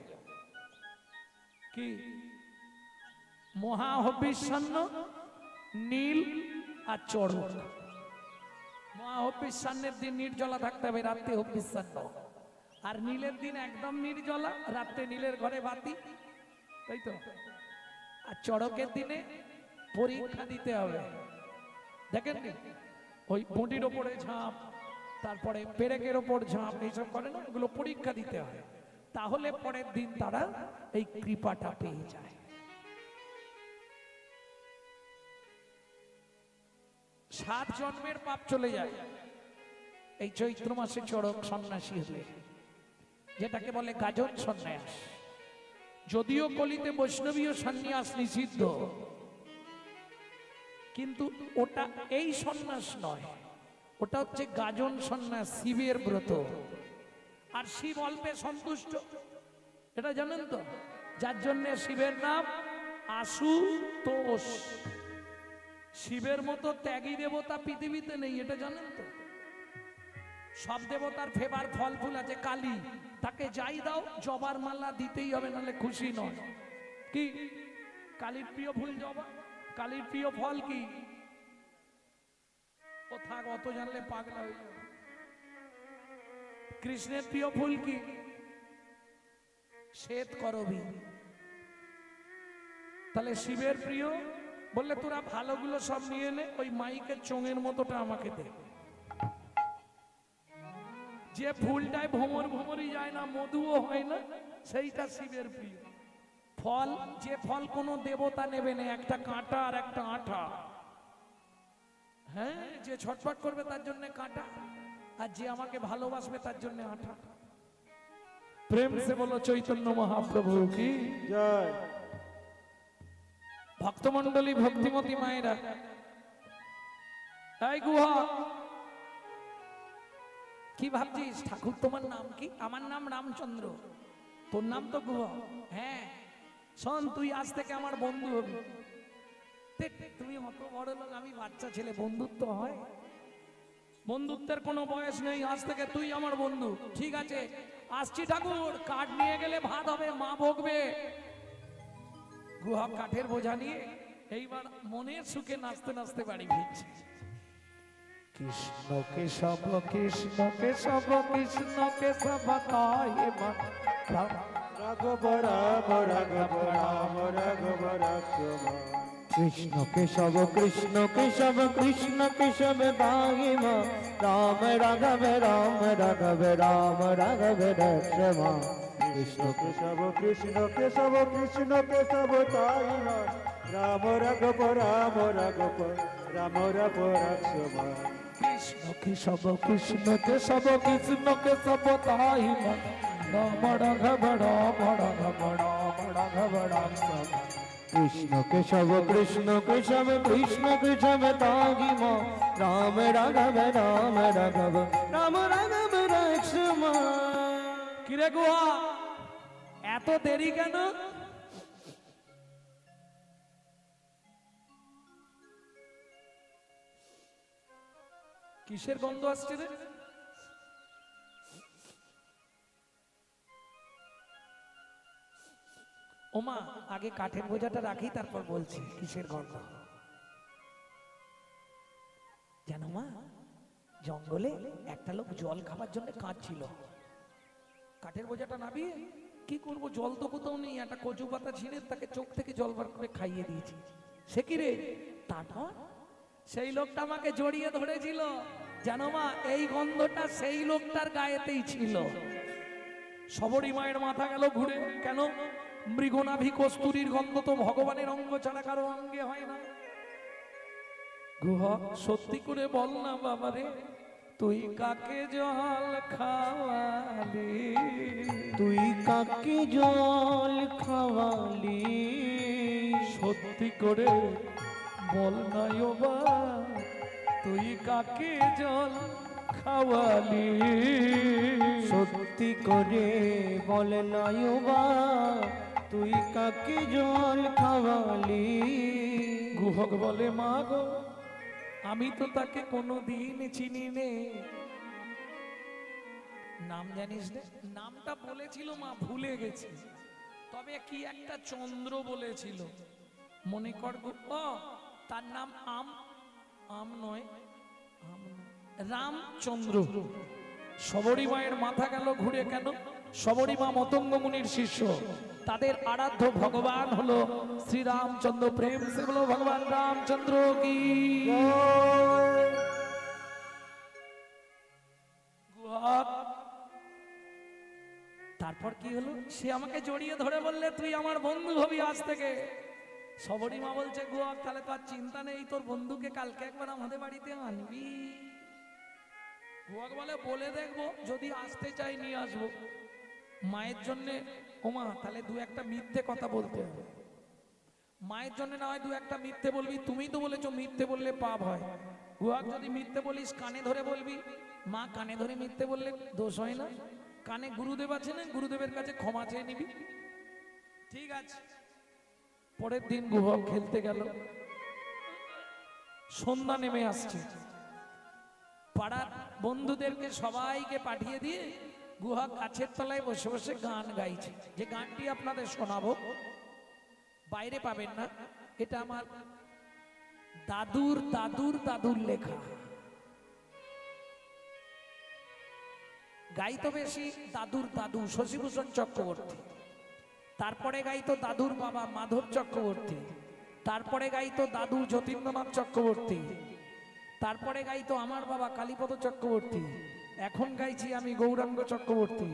কি? মহাহবিষ্যান্ন, নীল আর চড়ক। মহাহবিষ্যান্নের দিন নির্জলা থাকতে হবে, রাত্রে হবিষ্যান্ন। আর নীলের দিন একদম নির্জলা, রাত্রে নীলের ঘরে বাতি, তাই তো। আর চড়কের দিনে পরীক্ষা দিতে হবে। দেখেন ওই বটির ওপরে ঝাঁপ, তারপরে পেরেকের ওপর ঝাঁপ, এইসব করে না, এগুলো পরীক্ষা দিতে হয়। তাহলে পরের দিন তারা এই কৃপাটা পেয়ে যায়। 7 জন্মের পাপ চলে যায় এই চৈত্র মাসে চড়ক সন্ন্যাসী হলে, যেটাকে বলে গাজন সন্ন্যাস। যদিও কলিতে বৈষ্ণবীয় সন্ন্যাস নিষিদ্ধ, কিন্তু ওটা এই সন্ন্যাস নয়, ওটা হচ্ছে গাজন সন্ন্যাস, শিবের ব্রত। আর শিব অল্পে সন্তুষ্ট, এটা জানেন তো, যার জন্য শিবের নাম আশুতোষ। শিবের মতো ত্যাগী দেবতা পৃথিবীতে নেই, এটা জানেন তো। সব দেবতার ফেভার ফল ফুল আছে। কালী, তাকে যাই দাও জবার মালা দিতেই হবে, নাহলে খুশি নয়। কি? কালীর প্রিয় ফুল জবা। কালীর প্রিয় ফল কি? ও থাক, অত জানলে পাগলা হয়ে যাবে। কৃষ্ণের প্রিয় ফুল কি? শ্বেত করবী। তাহলে শিবের প্রিয় বললে তোরা ভালোগুলো সব নিয়ে নে, ওই মাইকের চোঙের মতোটা আমাকে দে। যে ফুলটায় ভ্রমর ভ্রমরই যায় না, মধুও হয় না, সেইটা শিবের প্রিয় ফল। যে ফল কোনো দেবতা নেবে না, একটা কাঁটা আর একটা আঠা। হ্যাঁ, যে ছটফট করবে তার জন্য কাঁটা, আর যে আমাকে ভালোবাসবে তার জন্য আঠা। প্রেম সে বলো চৈতন্য মহাপ্রভু কি জয়। ভক্তমন্ডলী, ভক্তিমতী মায়েরা, এই গুহা, কি ভাবছিস ঠাকুর তোমার নাম কি? আমার নাম রামচন্দ্র। তোর নাম তো গুহা। হ্যাঁ শোন, তুই আজ থেকে আমার বন্ধু হবি। তুমি অত বড় লোক, আমি বাচ্চা ছেলে, বন্ধুত্ব হয়? বন্ধুত্বের কোনো বয়স নেই। আজ থেকে তুই আমার বন্ধু। ঠিক আছে, আসছি ঠাকুর। কাঠ নিয়ে গেলে ভাত হবে, মা বকবে। গুহা কাঠের বোঝা নিয়ে এইবার মনের সুখে নাচতে নাচতে বাড়ি ফিরছে। কৃষ্ণ কেশব কৃষ্ণ কেশব কৃষ্ণ কেশব তাই মন রাঘব রাম রাঘব রাম রাঘব রাঘব। কৃষ্ণ কেশব কৃষ্ণ কেশব কৃষ্ণ কেশব দাহিমা, রাম রাঘব রাম রাঘব রাম রাঘব রক্ষমা। কৃষ্ণ কেশব কৃষ্ণ কেশব কৃষ্ণ কেশব তাই নয়, রাম রাঘব রাম রাঘব রাম রাঘব রাঘব। কৃষ্ণ কেশব কৃষ্ণ কেশব কৃষ্ণ কেশব তাই মন রাম রাঘব রাম রাঘব রাম রাঘব রাম। কৃষ্ণ কেশব কৃষ্ণ কেশব কৃষ্ণ কেশব দাহিমা, রাম রাঘব রাম রাঘব রাম রাঘব রক্ষমা। কিরে গুহা, এত দেরি কেন? কিসের গন্ধ আসছে রে? ওমা, আগে কাঠের বোঝাটা রাখি, তারপর বলছি কিসের গন্ধ। জানো মা, জঙ্গলে একটা লোক জল খাবার জন্য কাঁদছিল। কাঠের বোঝাটা নামিয়ে কি করব, জল তো কোথাও নেই, একটা কচু পাতা ছিঁড়ে তাকে চোখ থেকে জল বার করে খাইয়ে দিয়েছি। সে কি রে? তারপর সেই লোকটা আমাকে জড়িয়ে ধরেছিল। জানো মা, এই গন্ধটা সেই লোকটার গায়েতেই ছিল। সবরী মায়ের মাথা গেল ঘুরে। কেন? মৃগনাভি কস্তুরীর গন্ধ তো ভগবানের অঙ্গ ছাড়া কারো অঙ্গে হয় না। গুহা, সত্যি করে বল না বাবারে, তুই কাকে জল খাওয়ালি? তুই কাকে জল খাওয়ালি? সত্যি করে বল না ও বা, তুই কাকে জল খাওয়ালি? সত্যি করে বল না ও বা, তুই কাকে জল খাওয়ালি? গুহক বলে, মা গো, আমি তো তাকে কোনোদিন চিনি নে। নাম জানিস রে? নামটা বলেছিল মা, ভুলে গেছি। তবে কি একটা চন্দ্র বলেছিল, মনে কর গো। ও, তার নাম আম, আম নয়, রামচন্দ্র। সবরী মায়ের মাথা গেল ঘুরে। কেন? সবরী মা মতঙ্গ মুনির শিষ্য, তাদের আরাধ্য ভগবান হলো শ্রীরামচন্দ্র। প্রেম সে বলো ভগবান রামচন্দ্র কি। তারপর কি হলো? সে আমাকে জড়িয়ে ধরে বললে, তুই আমার বন্ধু হবি আজ থেকে। সবরী মা বলছে, গুহা, তাহলে তো আর চিন্তা নেই, তোর বন্ধুকে কালকে একবার আমাদের বাড়িতে আনবি। গুহা বলে, বলে দেখবো, যদি আসতে চাই নিয়ে আসবো। মায়ের জন্যে, ওমা, তাহলে দু একটা মিথ্যে কথা বলতে হবে। মায়ের জন্য না হয় দু একটা মিথ্যে বলবি, তুমি তো বলেছো মিথ্যে বললে পাপ হয়। গুহা, যদি মিথ্যে বলিস কানে ধরে বলবি। মা, কানে ধরে মিথ্যে বললে দোষ হয় না? কানে গুরুদেব আছে না, গুরুদেবের কাছে ক্ষমা চেয়ে নিবি। ঠিক আছে। পরের দিন গুহা খেলতে গেল। সন্ধ্যা নেমে আসছে। পাড়ার বন্ধুদেরকে সবাইকে পাঠিয়ে দিয়ে গুহা গাছের তলায় বসে বসে গান গাইছে। যে গানটি আপনাদের শোনাবো, বাইরে পাবেন না, এটা আমার দাদুর দাদুর দাদুর লেখা। গাইতো বেশি দাদুর দাদু শশীভূষণ চক্রবর্তী, তারপরে গাইতো দাদুর বাবা মাধব চক্রবর্তী, তারপরে গাইতো দাদু যতীন্দ্রনাথ চক্রবর্তী, তারপরে গাইতো আমার বাবা কালীপদ চক্রবর্তী, এখন গাইছি আমি গৌরাঙ্গ চক্রবর্তী।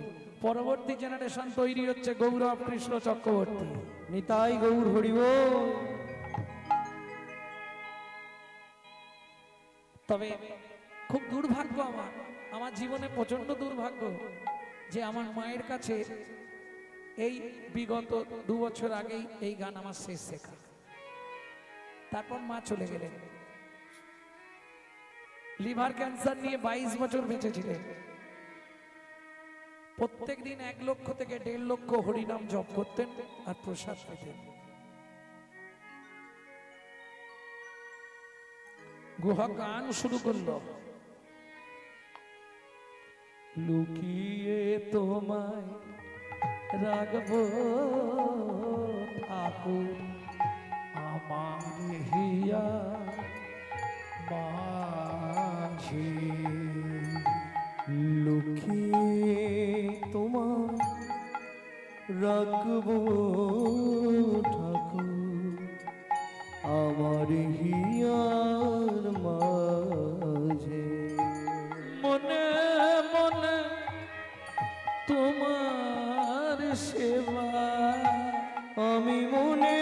পরবর্তী জেনারেশন তৈরি হচ্ছে গৌরব কৃষ্ণ চক্রবর্তী। নিতাই গৌর হরিব। তবে খুব দুর্ভাগ্য আমার, আমার জীবনে প্রচন্ড দুর্ভাগ্য যে আমার মায়ের কাছে এই বিগত 2 বছর আগেই এই গান আমার শেষ শেখা। তারপর মা চলে গেলেন। লিভার ক্যান্সার নিয়ে 22 বছর বেঁচেছিলেন। প্রত্যেক দিন 1 লক্ষ থেকে 1.5 লক্ষ হরিনাম জপ করতেন আর প্রসাদ পেতেন। গুহা গান শুরু করলো, লুকিয়ে তোমায় রাখবো ঠাকুর আমার হিয়া মাঝে। লুকিয়ে তোমার রাখবো ঠাকুর আমার হিয়ার মাঝে। মনে মনে তোমার সেবা, আমি মনে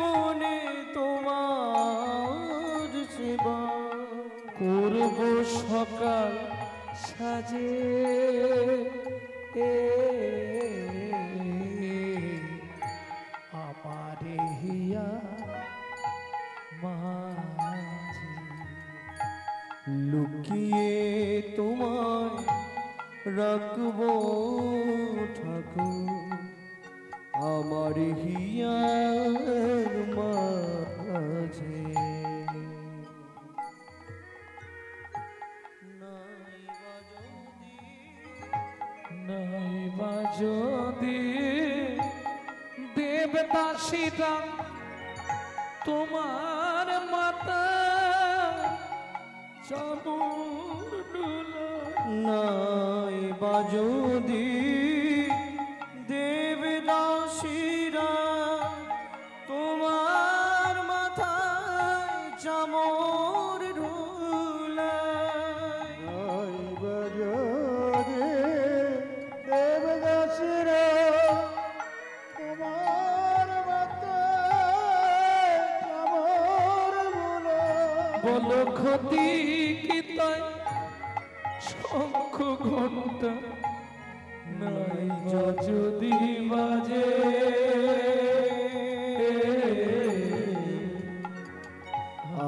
মনে তোমার সেবা করব সকাল সাজে। আমার হিয়া মাঝে। লুকিয়ে তোমায় রাখবো ঠাকুর আমার হিয়ার মাঝে। নাইবা যদি দেবদাসীরা তোমার মাতা চামর নাই বা যদি দেবদাসীরা তোমার মাথায় চামর ঢুলায়, নাইবা যদি দেবদাসীরা তোমার মাথায় চামর বুলায়। বলো ক্ষতি কি তাই শঙ্খ ঘন্টা নাই যদি বাজে,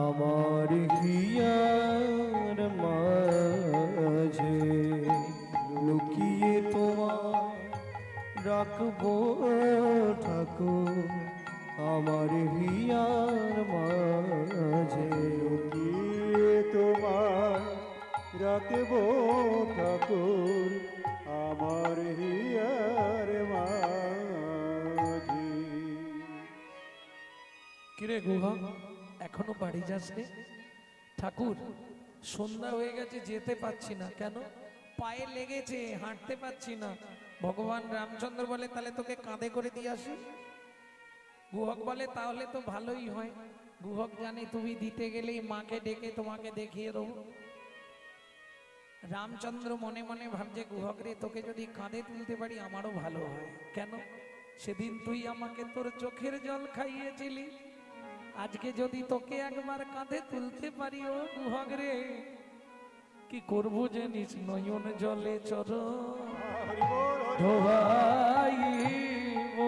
আমার হিয়ার মাঝে লুকিয়ে তোমার রাখবো ঠাকুর আমার হিয়ার মাঝে। লুকিয়ে তোমার রাখবো ঠাকুর আমার হিয়ার মাঝে। কিরে গুহা এখনো বাড়ি যাসনি? ঠাকুর সন্ধ্যা হয়ে গেছে, যেতে পাচ্ছি না। কেন? পায়ে লেগেছে, হাঁটতে পাচ্ছি না। ভগবান রামচন্দ্র বলে তাহলে তোকে কাঁধে করে দিয়ে আসি। গুহক বলে তাহলে তো ভালোই হয়। গুহক জানে তুমি দিতে গেলেই মাকে ডেকে তোমাকে দেখিয়ে দেবো। রামচন্দ্র মনে মনে ভাবছে গুহক রে, তোকে যদি কাঁধে তুলতে পারি আমারও ভালো হয়। কেন? সেদিন তুই আমাকে তোর চোখের জল খাইয়েছিলি, আজকে যদি তোকে একবার কাঁধে তুলতে পারি ও গুহক রে, কি করবো জানিস? নয়ন জলে ধোয়াইব,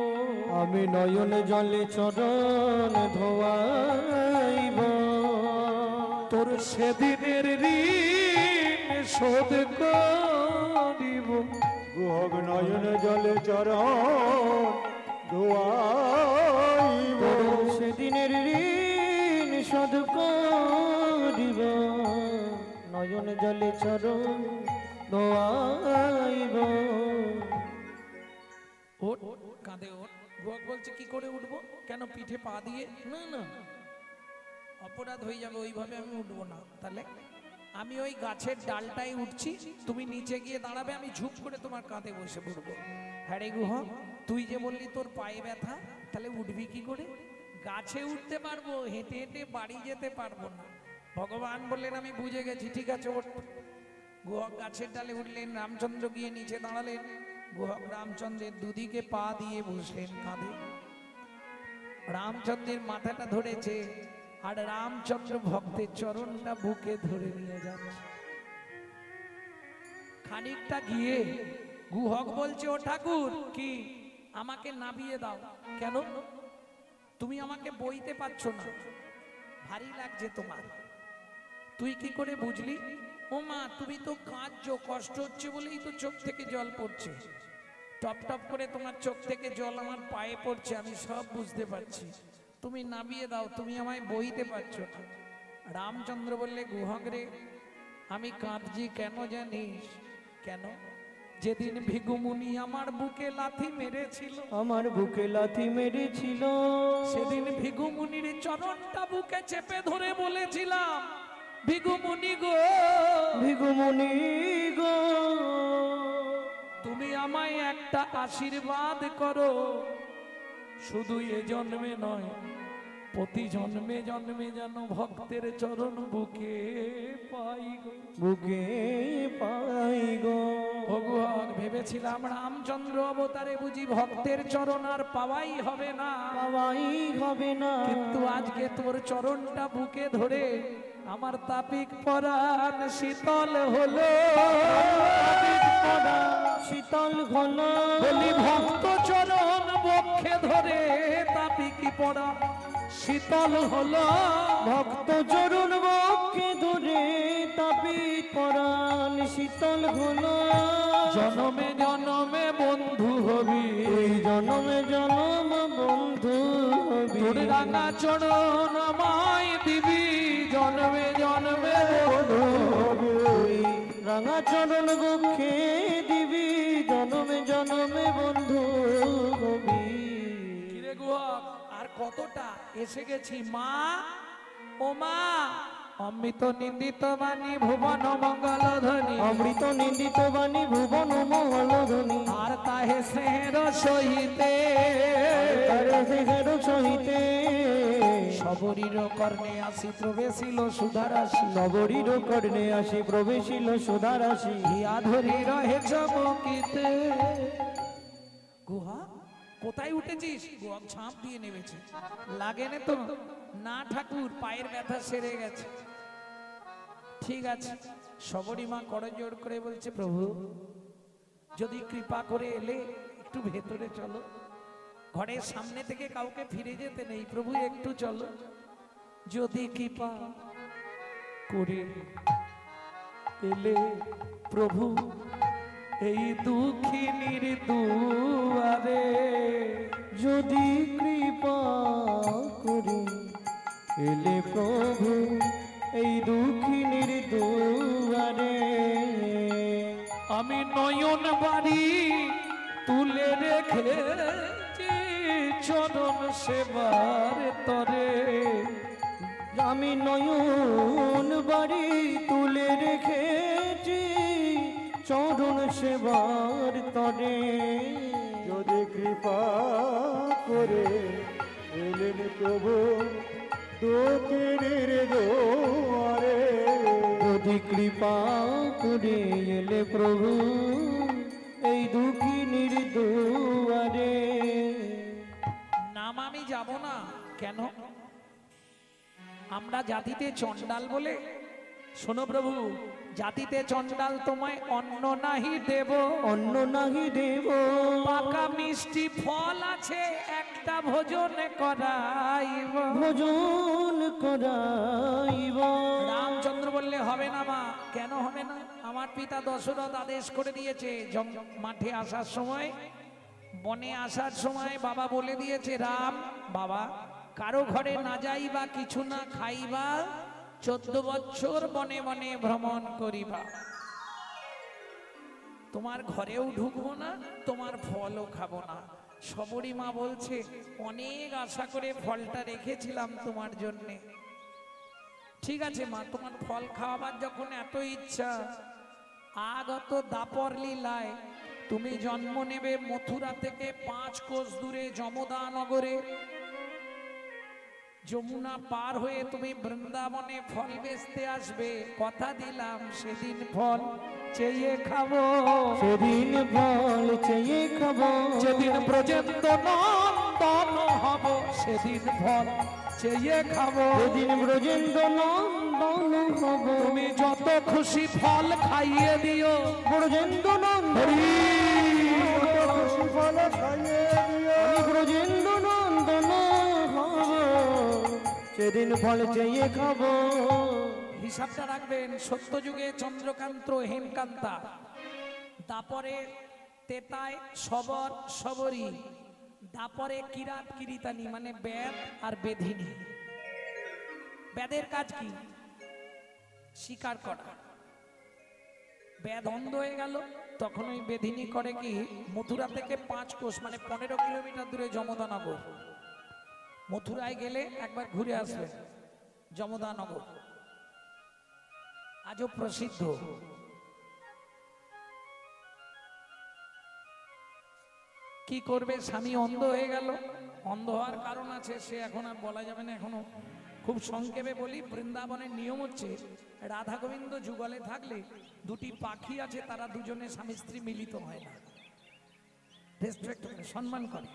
আমি নয়ন জলে চরণ ধোয়াইব, তোর সেদিনের ঋণ শোধ করিব। গুহক নয়ন জলে চরণ ধোয়াইব, সেদিনের ঋণ শোধ করিব, নয়ন জলে চরণ ধোয়াইব। ওঠ, কাঁধে ওঠ। গুহক বলছে কি করে উঠবো? কেন পিঠে পা দিয়ে? না না, অপরাধ হয়ে যাবে, ওইভাবে আমি উঠবো না। তাহলে আমি ওই গাছের ডালটাই উঠছি, তুমি নিচে গিয়ে দাঁড়াবে, আমি ঝুপ করে তোমার কাঁধে বসে পড়বো। হ্যাঁ রে গুহক, তুই যে বললি তোর পায়ে ব্যথা, তাহলে উঠবি কি করে? গাছে উঠতে পারবো, হেঁটে হেঁটে বাড়ি যেতে পারবো না। ভগবান বললেন আমি বুঝে গেছি, ঠিক আছে ওঠ। গুহক গাছের ডালে উঠলেন, রামচন্দ্র গিয়ে নিচে দাঁড়ালেন। গুহক রামচন্দ্রের দুদিকে পা দিয়ে বসলেন কাঁধে। রামচন্দ্রের মাথাটা ধরেছে, আর রামচন্দ্র ভক্তের চরণটা বুকে ধরে নিয়ে যাচ্ছে। খানিকটা গিয়ে গুহক বলছে ও ঠাকুর, কি আমাকে নামিয়ে দাও। কেন? তুমি আমাকে বইতে পারছো না, ভারী লাগছে তোমার। তুই কি করে বুঝলি? ও মা, তুমি তো কাঁদছো, কষ্ট হচ্ছে বলেই তো চোখ থেকে জল পড়ছে। টপ টপ করে তোমার চোখ থেকে জল আমার পায়ে পড়ছে, আমি সব বুঝতে পারছি। তুমি নামিয়ে দাও, তুমি আমায় বইতে পারছো না। রামচন্দ্র বললে গুহক রে, আমি কাঁদছি কেন জানিস? কেন? যেদিন ভিগুমুনি আমার বুকে লাথি মেরেছিল, আমার বুকে লাথি মেরেছিল, সেদিন ভিগুমুনির চরণটা বুকে চেপে ধরে বলেছিলাম, ভিগুমুনি গো, ভিগুমুনি গো, তুমি আমায় একটা আশীর্বাদ করো, শুধু এ জন্মে নয়, প্রতি জন্মে জন্মে যেন ভক্তের চরণ বুকে পাই গো, বুকে পাই গো। ভগবান ভেবেছিলাম রামচন্দ্র অবতারে বুঝি ভক্তের চরণ আর পাওয়াই হবে না, পাওয়াই হবে না, কিন্তু আজকে তোর চরণটা বুকে ধরে আমার তাপিক পরাণ শীতল হলো, শীতল হলো, বলি ভক্ত চরণ বক্ষে ধরে তাপিক পরাণ শীতল হলো, ভক্ত চরণ বক্ষে ধরে তাপিত পরাণ শীতল ঘন জনমে জনমে বন্ধু হবি এই জনমে জনম বন্ধু হবি তোর রাঙা চরণ আমায় দিবি জনমে জনমে বন্ধু হবি তুই রাঙা চরণ বক্ষে দিবি জনমে জনমে বন্ধু হবি কিরে গুহা আর কতটা এসে গেছি মা ও মা অমৃত নিন্দিত বাণী ভুবন মঙ্গল ধ্বনি অমৃত নিন্দিত বাণী ভুবন মঙ্গল ধ্বনি আর তাহে স্নেহের সহিতে তারে সেহের সহিতে সবরীর কর্ণে আসি প্রবেশিল সুধারাশি নগরীর কর্ণে আসি প্রবেশিল সুধারাশি হিয়া ধরি রহে চমকিতে গুহা কোথায় উঠেছিস গুহা ঝাঁপ দিয়ে নেমেছে লাগে না তো না ঠাকুর পায়ের ব্যথা সেরে গেছে ঠিক আছে সবরী মা করজোড় করে বলছে প্রভু যদি কৃপা করে এলে একটু ভেতরে চলো ঘরের সামনে থেকে কাউকে ফিরে যেতে নেই প্রভু একটু চলো যদি কৃপা করে এলে প্রভু এই দুঃখিনীর দুয়ারে যদি কৃপা করি এলে প্রভু এই দুঃখিনীর দুয়ারে আমি নয়ন বাড়ি তুলে রেখেছি চরণ সেবার তরে আমি নয়ন বাড়ি তুলে রেখেছি চরণ সেবার তরে যদি কৃপা করে এলেন প্রভু দক্ষিণের দুয়ারে যদি কৃপা করে এলে প্রভু এই দুঃখিনীর দুয়ারে নাম আমি যাব না কেন আমরা জাতিতে চণ্ডাল বলে শোনো প্রভু জাতিতে চণ্ডাল তোমায় অন্ন নাহি দেব অন্ন নাহি দেব পাকা মিষ্টি ফল আছে একটা ভোজন করাইব ভোজন করাইব রামচন্দ্র বললে হবে না মা কেন হবে না আমার পিতা দশরথ আদেশ করে দিয়েছে মাঠে আসার সময় বনে আসার সময় বাবা বলে দিয়েছে রাম বাবা কারো ঘরে না যাইবা কিছু না খাইবা 14 বছর বনে বনে ভ্রমণ করিবা তোমার ঘরেও ঢুকবো না তোমার ফলও খাবো না সবরী মা বলছে অনেক আশা করে ফলটা রেখেছিলাম তোমার জন্যে ঠিক আছে মা তোমার ফল খাওয়াবার যখন এত ইচ্ছা আগত দাপর লীলায় তুমি জন্ম নেবে মথুরা থেকে 5 কোষ দূরে যমদা নগরে যমুনা পার হয়ে তুমি বৃন্দাবনে ফল বেচতে আসবে কথা দিলাম সেদিন ফল চেয়ে খাবো সেদিন ফল চেয়ে খাবো যেদিন ব্রজেন্দ্র নন্দন হব সেদিন ফল চেয়ে খাবো সেদিন ব্রজেন্দ্র নন্দন হব তুমি যত খুশি ফল খাইয়ে দিও ব্রজেন্দ্র নন্দন খুশি ফল খাইয়ে দিও আমি ব্রজেন্দ্র নন্দন হব সেদিন ফল চেয়ে খাবো হিসাবটা রাখবেন সত্যযুগে চন্দ্রকান্ত হেমকান্তা দাপরে তেতায় সবর সবরী দাপরে কিরাত কিরিতানি মানে বেদ আর বেধিনী বেদের কাজ কি স্বীকার করা বেদ অন্ধ হয়ে গেল তখন ওই বেধিনী করে কি মথুরা থেকে 5 কোষ মানে 15 কিলোমিটার দূরে যমদানগর মথুরায় গেলে একবার ঘুরে আসবে যমদানগর আজও প্রসিদ্ধ কি করবে স্বামী অন্ধ হয়ে গেল অন্ধ হওয়ার কারণ আছে সে এখন আর বলা যাবে না এখনো খুব সংক্ষেপে বলি বৃন্দাবনের নিয়ম হচ্ছে রাধা গোবিন্দ যুগলে থাকলে দুটি পাখি আছে তারা দুজনে স্বামী স্ত্রী মিলিত হয় না রেসপেক্ট করে সম্মান করে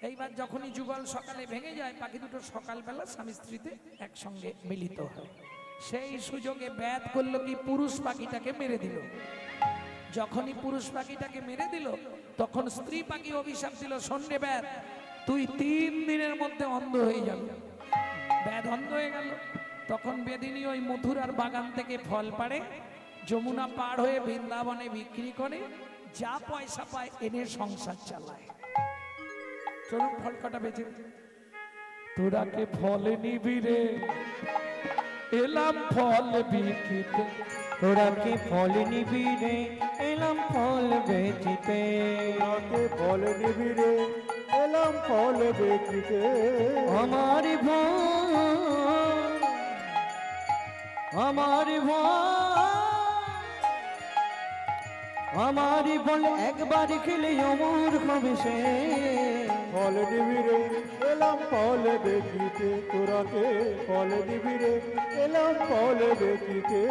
এইবার যখনই যুগল সকালে ভেঙে যায় পাখি দুটো সকালবেলা স্বামী স্ত্রীতে একসঙ্গে মিলিত হয় সেই সুযোগে ব্যাদ করলো কি পুরুষ পাখিটাকে মেরে দিল যখনই পুরুষ পাখিটাকে মেরে দিল তখন স্ত্রী পাখি অভিশাপ দিল শোনে ব্যাদ তুই 3 দিনের মধ্যে অন্ধ হয়ে যাবে ব্যাদ অন্ধ হয়ে গেল তখন বেদিনী ওই মথুরার বাগান থেকে ফল পাড়ে, যমুনা পার হয়ে বৃন্দাবনে বিক্রি করে, যা পয়সা পায় এনে সংসার চালায়। চলুন ফল কটা বেঁচে। তোরা কে ফল নিবি রে, এলাম ফল বিকিতে। তোরা কি ফল নিবি রে, এলাম ফল বেচিতে। তোরাকে ফল নিবি রে, এলাম ফল বেচিতে। আমার ভাই, আমার ভাই, আমার বল একবার খেলে অমর হবে সে। ফল নিবি রে, এলাম ফল বেচিতে। তোরাকে ফল নিবি রে, এলাম ফল বেচিতে।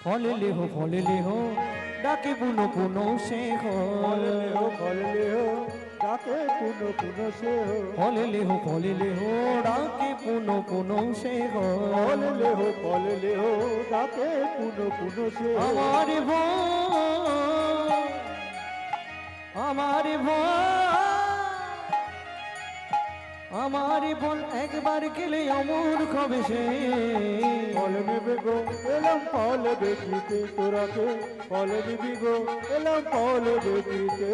ফল লেহ ডাকে পুনো পুনো সে হো। ফল লেহ ডাকে পুনো পুনো সে হো। ফল লেহ ডাকে পুনো পুনো সে হো। ফল লেহ ডাকে পুনো পুনো সে হো। আমার ভাই, আমার ভাই, আমার বল একবার গেলে অমর হবে সে। ফল নেবে গো, এলাম ফল বেচিতে। তোরাকে ফল নিবি গো, এলাম ফল বেচিতে।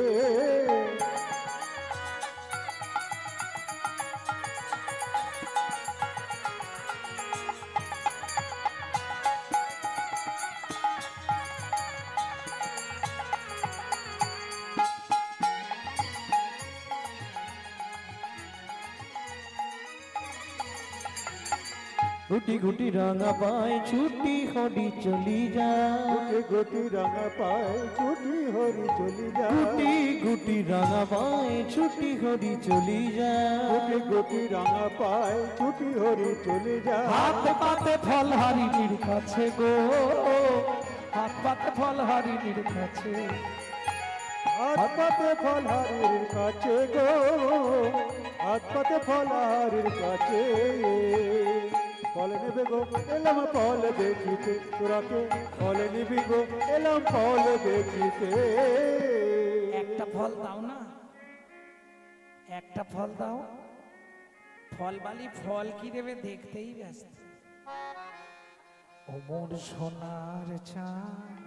গুটি গুটি রাঙা পায় ছুটি হরি চলি যায়। গুটি গুটি রাঙা পায় ছুটি হরি চলি যায়। গুটি গুটি রাঙা পায় ছুটি হরি চলি যায়। গুটি গুটি রাঙা পায় ছুটি হরি চলি যায়। হাত পাতে ফল হারিণীর কাছে গো, হাত পাতে ফল হারিণীর কাছে। হাত পাতে ফল হারির কাছে গো, হাত পাতে ফল হারির কাছে। ফল নেবে গো, এলাম ফল বেচিতে। তোরাকে ফল নিবি গো, এলাম ফল বেচিতে। একটা ফল দাও না, একটা ফল দাও। ফল বালি ফল কি দেবে দেখতেই ব্যস্ত। ওমর সোনার চাঁদ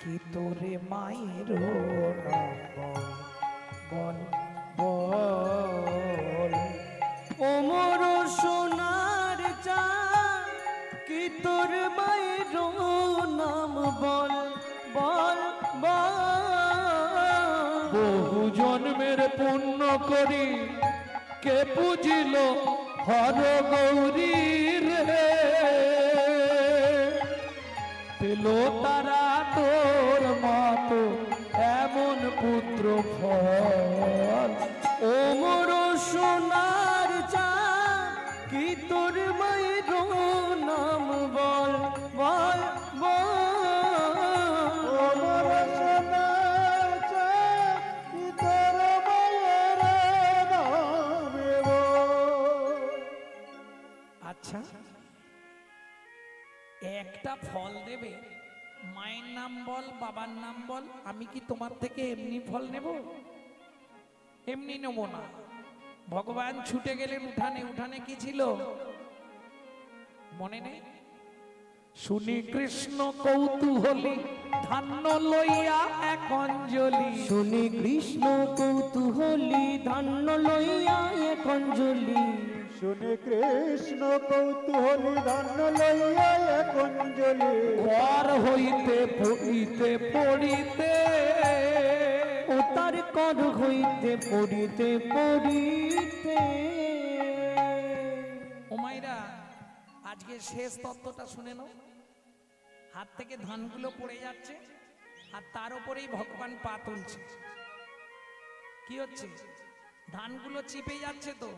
কি তোরে মায়ের বল বল। ওমর সোনার চাঁদ কি তোর মায়ের নাম বল বল বল। বহু জন্মের পুণ্য করি কে পুজিল হর গৌরী রে, পেল তারা তোর মতো এমন পুত্র ফল। ওমর সোনার চাঁদ কি তোর মায়ের নাম বল বল বল। ওমর সোনার চাঁদ কি তোর মায়ের নামে বল। আচ্ছা, একটা ফল দেবে, মায়ের নাম বল বাবার নাম বল, আমি কি তোমার থেকে এমনি ফল নেব? এমনি নেব না। ভগবান ছুটে গেলেন উঠানে। উঠানে কি ছিল মনে নেই? শুনি কৃষ্ণ কৌতূহলী ধান্য লইয়া এক অঞ্জলি। শুনি কৃষ্ণ কৌতূহলী ধান্য লইয়া এক অঞ্জলি। শুনে কৃষ্ণ কৌতূহলী ধান্য লইয়া এক অঞ্জলি। কর হইতে পড়িতে পড়িতে, ও তার কর হইতে পড়িতে পড়িতে। ও মাইরা, আজকে শেষ তত্ত্বটা শুনে নাও। হাত থেকে ধানগুলো পড়ে যাচ্ছে আর তার উপরেই ভগবান পা তুলছে। কি হচ্ছে? ধানগুলো চিপে যাচ্ছে, তো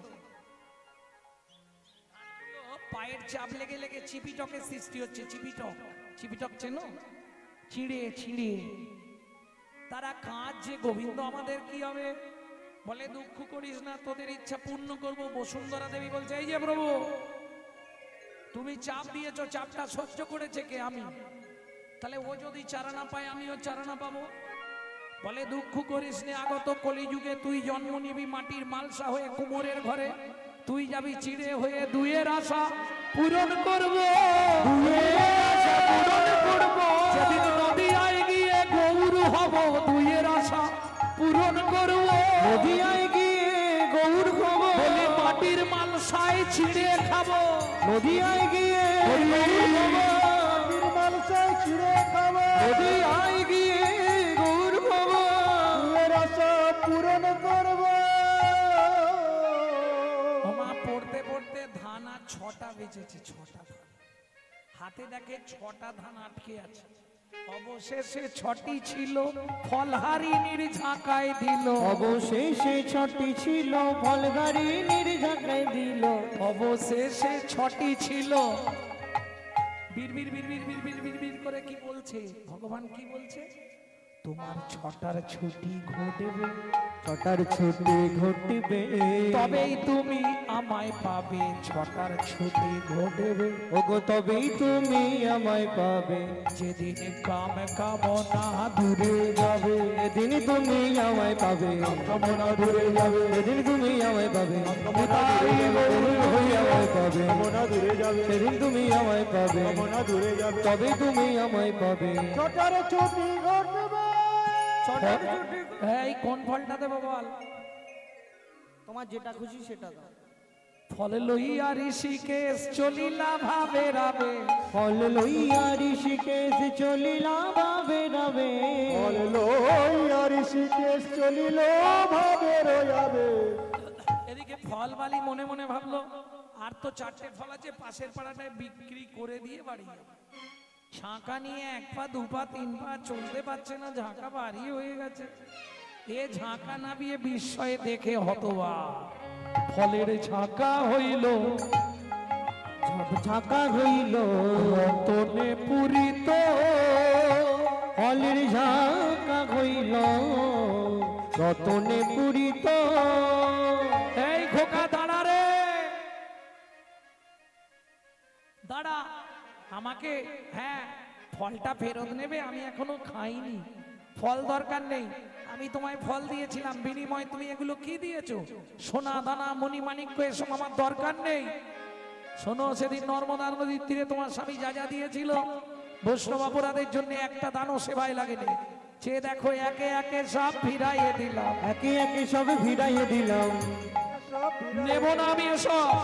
ধানগুলো পায়ের চাপ লেগে লেগে চিপিটকের সৃষ্টি হচ্ছে। চিপিটক, চিপিটক চেনো? চিড়ে চিড়ে তারা কাঁদছে, গোবিন্দ আমাদের কি হবে? বলে দুঃখ করিস না, তোদের ইচ্ছা পূর্ণ করব। বসুন্ধরা দেবী বলছে, এই যে প্রভু, তুমি চাপ দিয়েছো, চাপটা সহ্য করেছে কে? আমি। তাহলে ও যদি চারা না পায়, আমিও চারা না পাবো? বলে দুঃখ করিস নে, আগত কলিযুগে তুই জন্ম নিবি মাটির মালসা হয়ে কুমোরের ঘরে, তুই যাবি চিড়ে হয়ে দুয়ের আশা পূরণ করব। যেদিন নদিয়ায় গিয়ে গৌর হব, দুয়ের আশা পূরণ করব। নদিয়ায় গিয়ে গৌর হব, বলে মাটির মালসায় চিড়ে খাবো। নদিয়ায় গিয়ে গৌর হব, মালসায় ছিঁড়ে খাবো, নদিয়ায় গিয়ে গৌর হব, দুয়ের আশা পূরণ করব। ওমা পড়তে পড়তে ধান আর 6টা বেঁচেছে, 6টা ধান হাতে, দেখে 6টা ধান আটকে আছে। অবশেষে 6টি ছিল, ফলহারিণীর ঝাঁকায় দিল। অবশেষে 6টি ছিল, ফলগাড়ি নির্ঝাকায় দিল। অবশেষে 6টি ছিল। বীর বীর বীর বীর বীর বীর বীর বীর করে কি বলছে ভগবান? কি বলছে? তোমার 6টার ছুটি ঘটবে, 6টার ছুটি ঘটবে, তবেই তুমি আমায় পাবে। 6টার ছুটি ঘটবে, ওগো তবেই তুমি আমায় পাবে। যেদিন কাম কামনা দূরে যাবে, এদিন তুমি আমায় পাবে, কামনা দূরে যাবে, সেদিন তুমি আমায় পাবে, কামনা দূরে যাবে, তুমি আমায় পাবে, কামনা দূরে যাবে, সেদিন তুমি আমায় পাবে, কামনা দূরে যাবে। তবেই তুমি আমায় পাবে। 6টার ছুটি ঘটবে। এই কোন ফলটা দেবো বল? তোমার যেটা খুশি সেটা দাও। ফল লইয়া ঋষিকেশ চলিলা ভাবে রাবে, ফল লইয়া ঋষিকেশ চলিলা ভাবে রাবে, ফল লইয়া ঋষিকেশ চলিল ভাবে রয়াবে। এদিকে ফল বালি মনে মনে ভাবলো, আর তো 4টে ফল আছে, পাশের পাড়াটায় বিক্রি করে দিয়ে বাড়ি যাবে। ঝাঁকা নিয়ে 1 পা 2 পা 3 পা চলতে পারছে না, ঝাঁকা ভারী হয়ে গেছে। এ ঝাঁকা নামিয়ে বিস্ময়ে দেখে হতবাক, ফলের ঝাঁকা হইল, ঝাঁকা হইল রতনে পূরিত। ফলের ঝাঁকা হইল রতনে পূরিত। এই খোকা দাঁড়া রে, দাঁড়া। আমাকে, হ্যাঁ, ফলটা ফেরত নেবে, আমি এখনো খাইনি। ফল দরকার নেই, আমি তোমায় ফল দিয়েছিলাম, বিনিময়ে তুমি এগুলো কি দিয়েছো? সোনা দানা মণিমাণিক্য, এসব আমার দরকার নেই। শোনো, সেদিন নর্মদা নদীর তীরে তোমার স্বামী যা যা দিয়েছিল, বৈষ্ণব অপরাধের জন্য একটা দানও সেবায় লাগেনি। চেয়ে দেখো, একে একে সব ফিরাইয়ে দিলাম। একে একে সব ভিড়াইয়ে দিলাম। নেব না আমি এসব।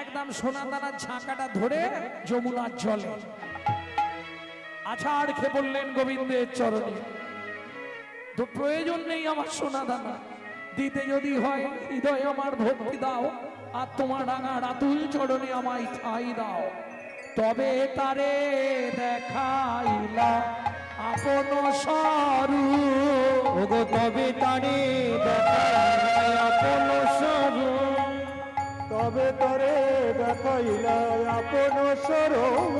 একদম সোনা দানার ঝাঁকাটা ধরে যমুনার জলে আছাড় খেয়ে বললেন গোবিন্দের চরণে, তো প্রয়োজন নেই আমার সোনা দানা, দিতে যদি হয় হৃদয়ে আমার ভক্তি দাও, আর তোমার রাঙা রাতুল চরণে আমায় ঠাই দাও। তবে তারে দেখাইলা আপন স্বরূপ, ওগো তবে তারে দেখাই আপন স্বরূপ। তবে তরে দেখাইলা আপন স্বরূপ।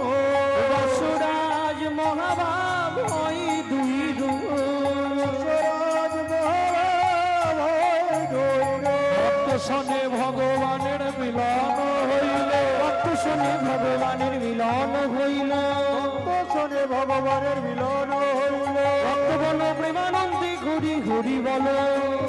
বসুরাজ মহাভাব হয় দুই রূপ। স্বরাজ মহারাজ হয় দুই রূপ। ভক্ত শোনে ভগবানের মিলন হইল, ভক্ত শোনে ভগবানের মিলন হইল, ভক্ত শোনে ভগবানের মিলন হইল। ভক্ত বল প্রেমানন্দে ঘুরি ঘুরি বলো।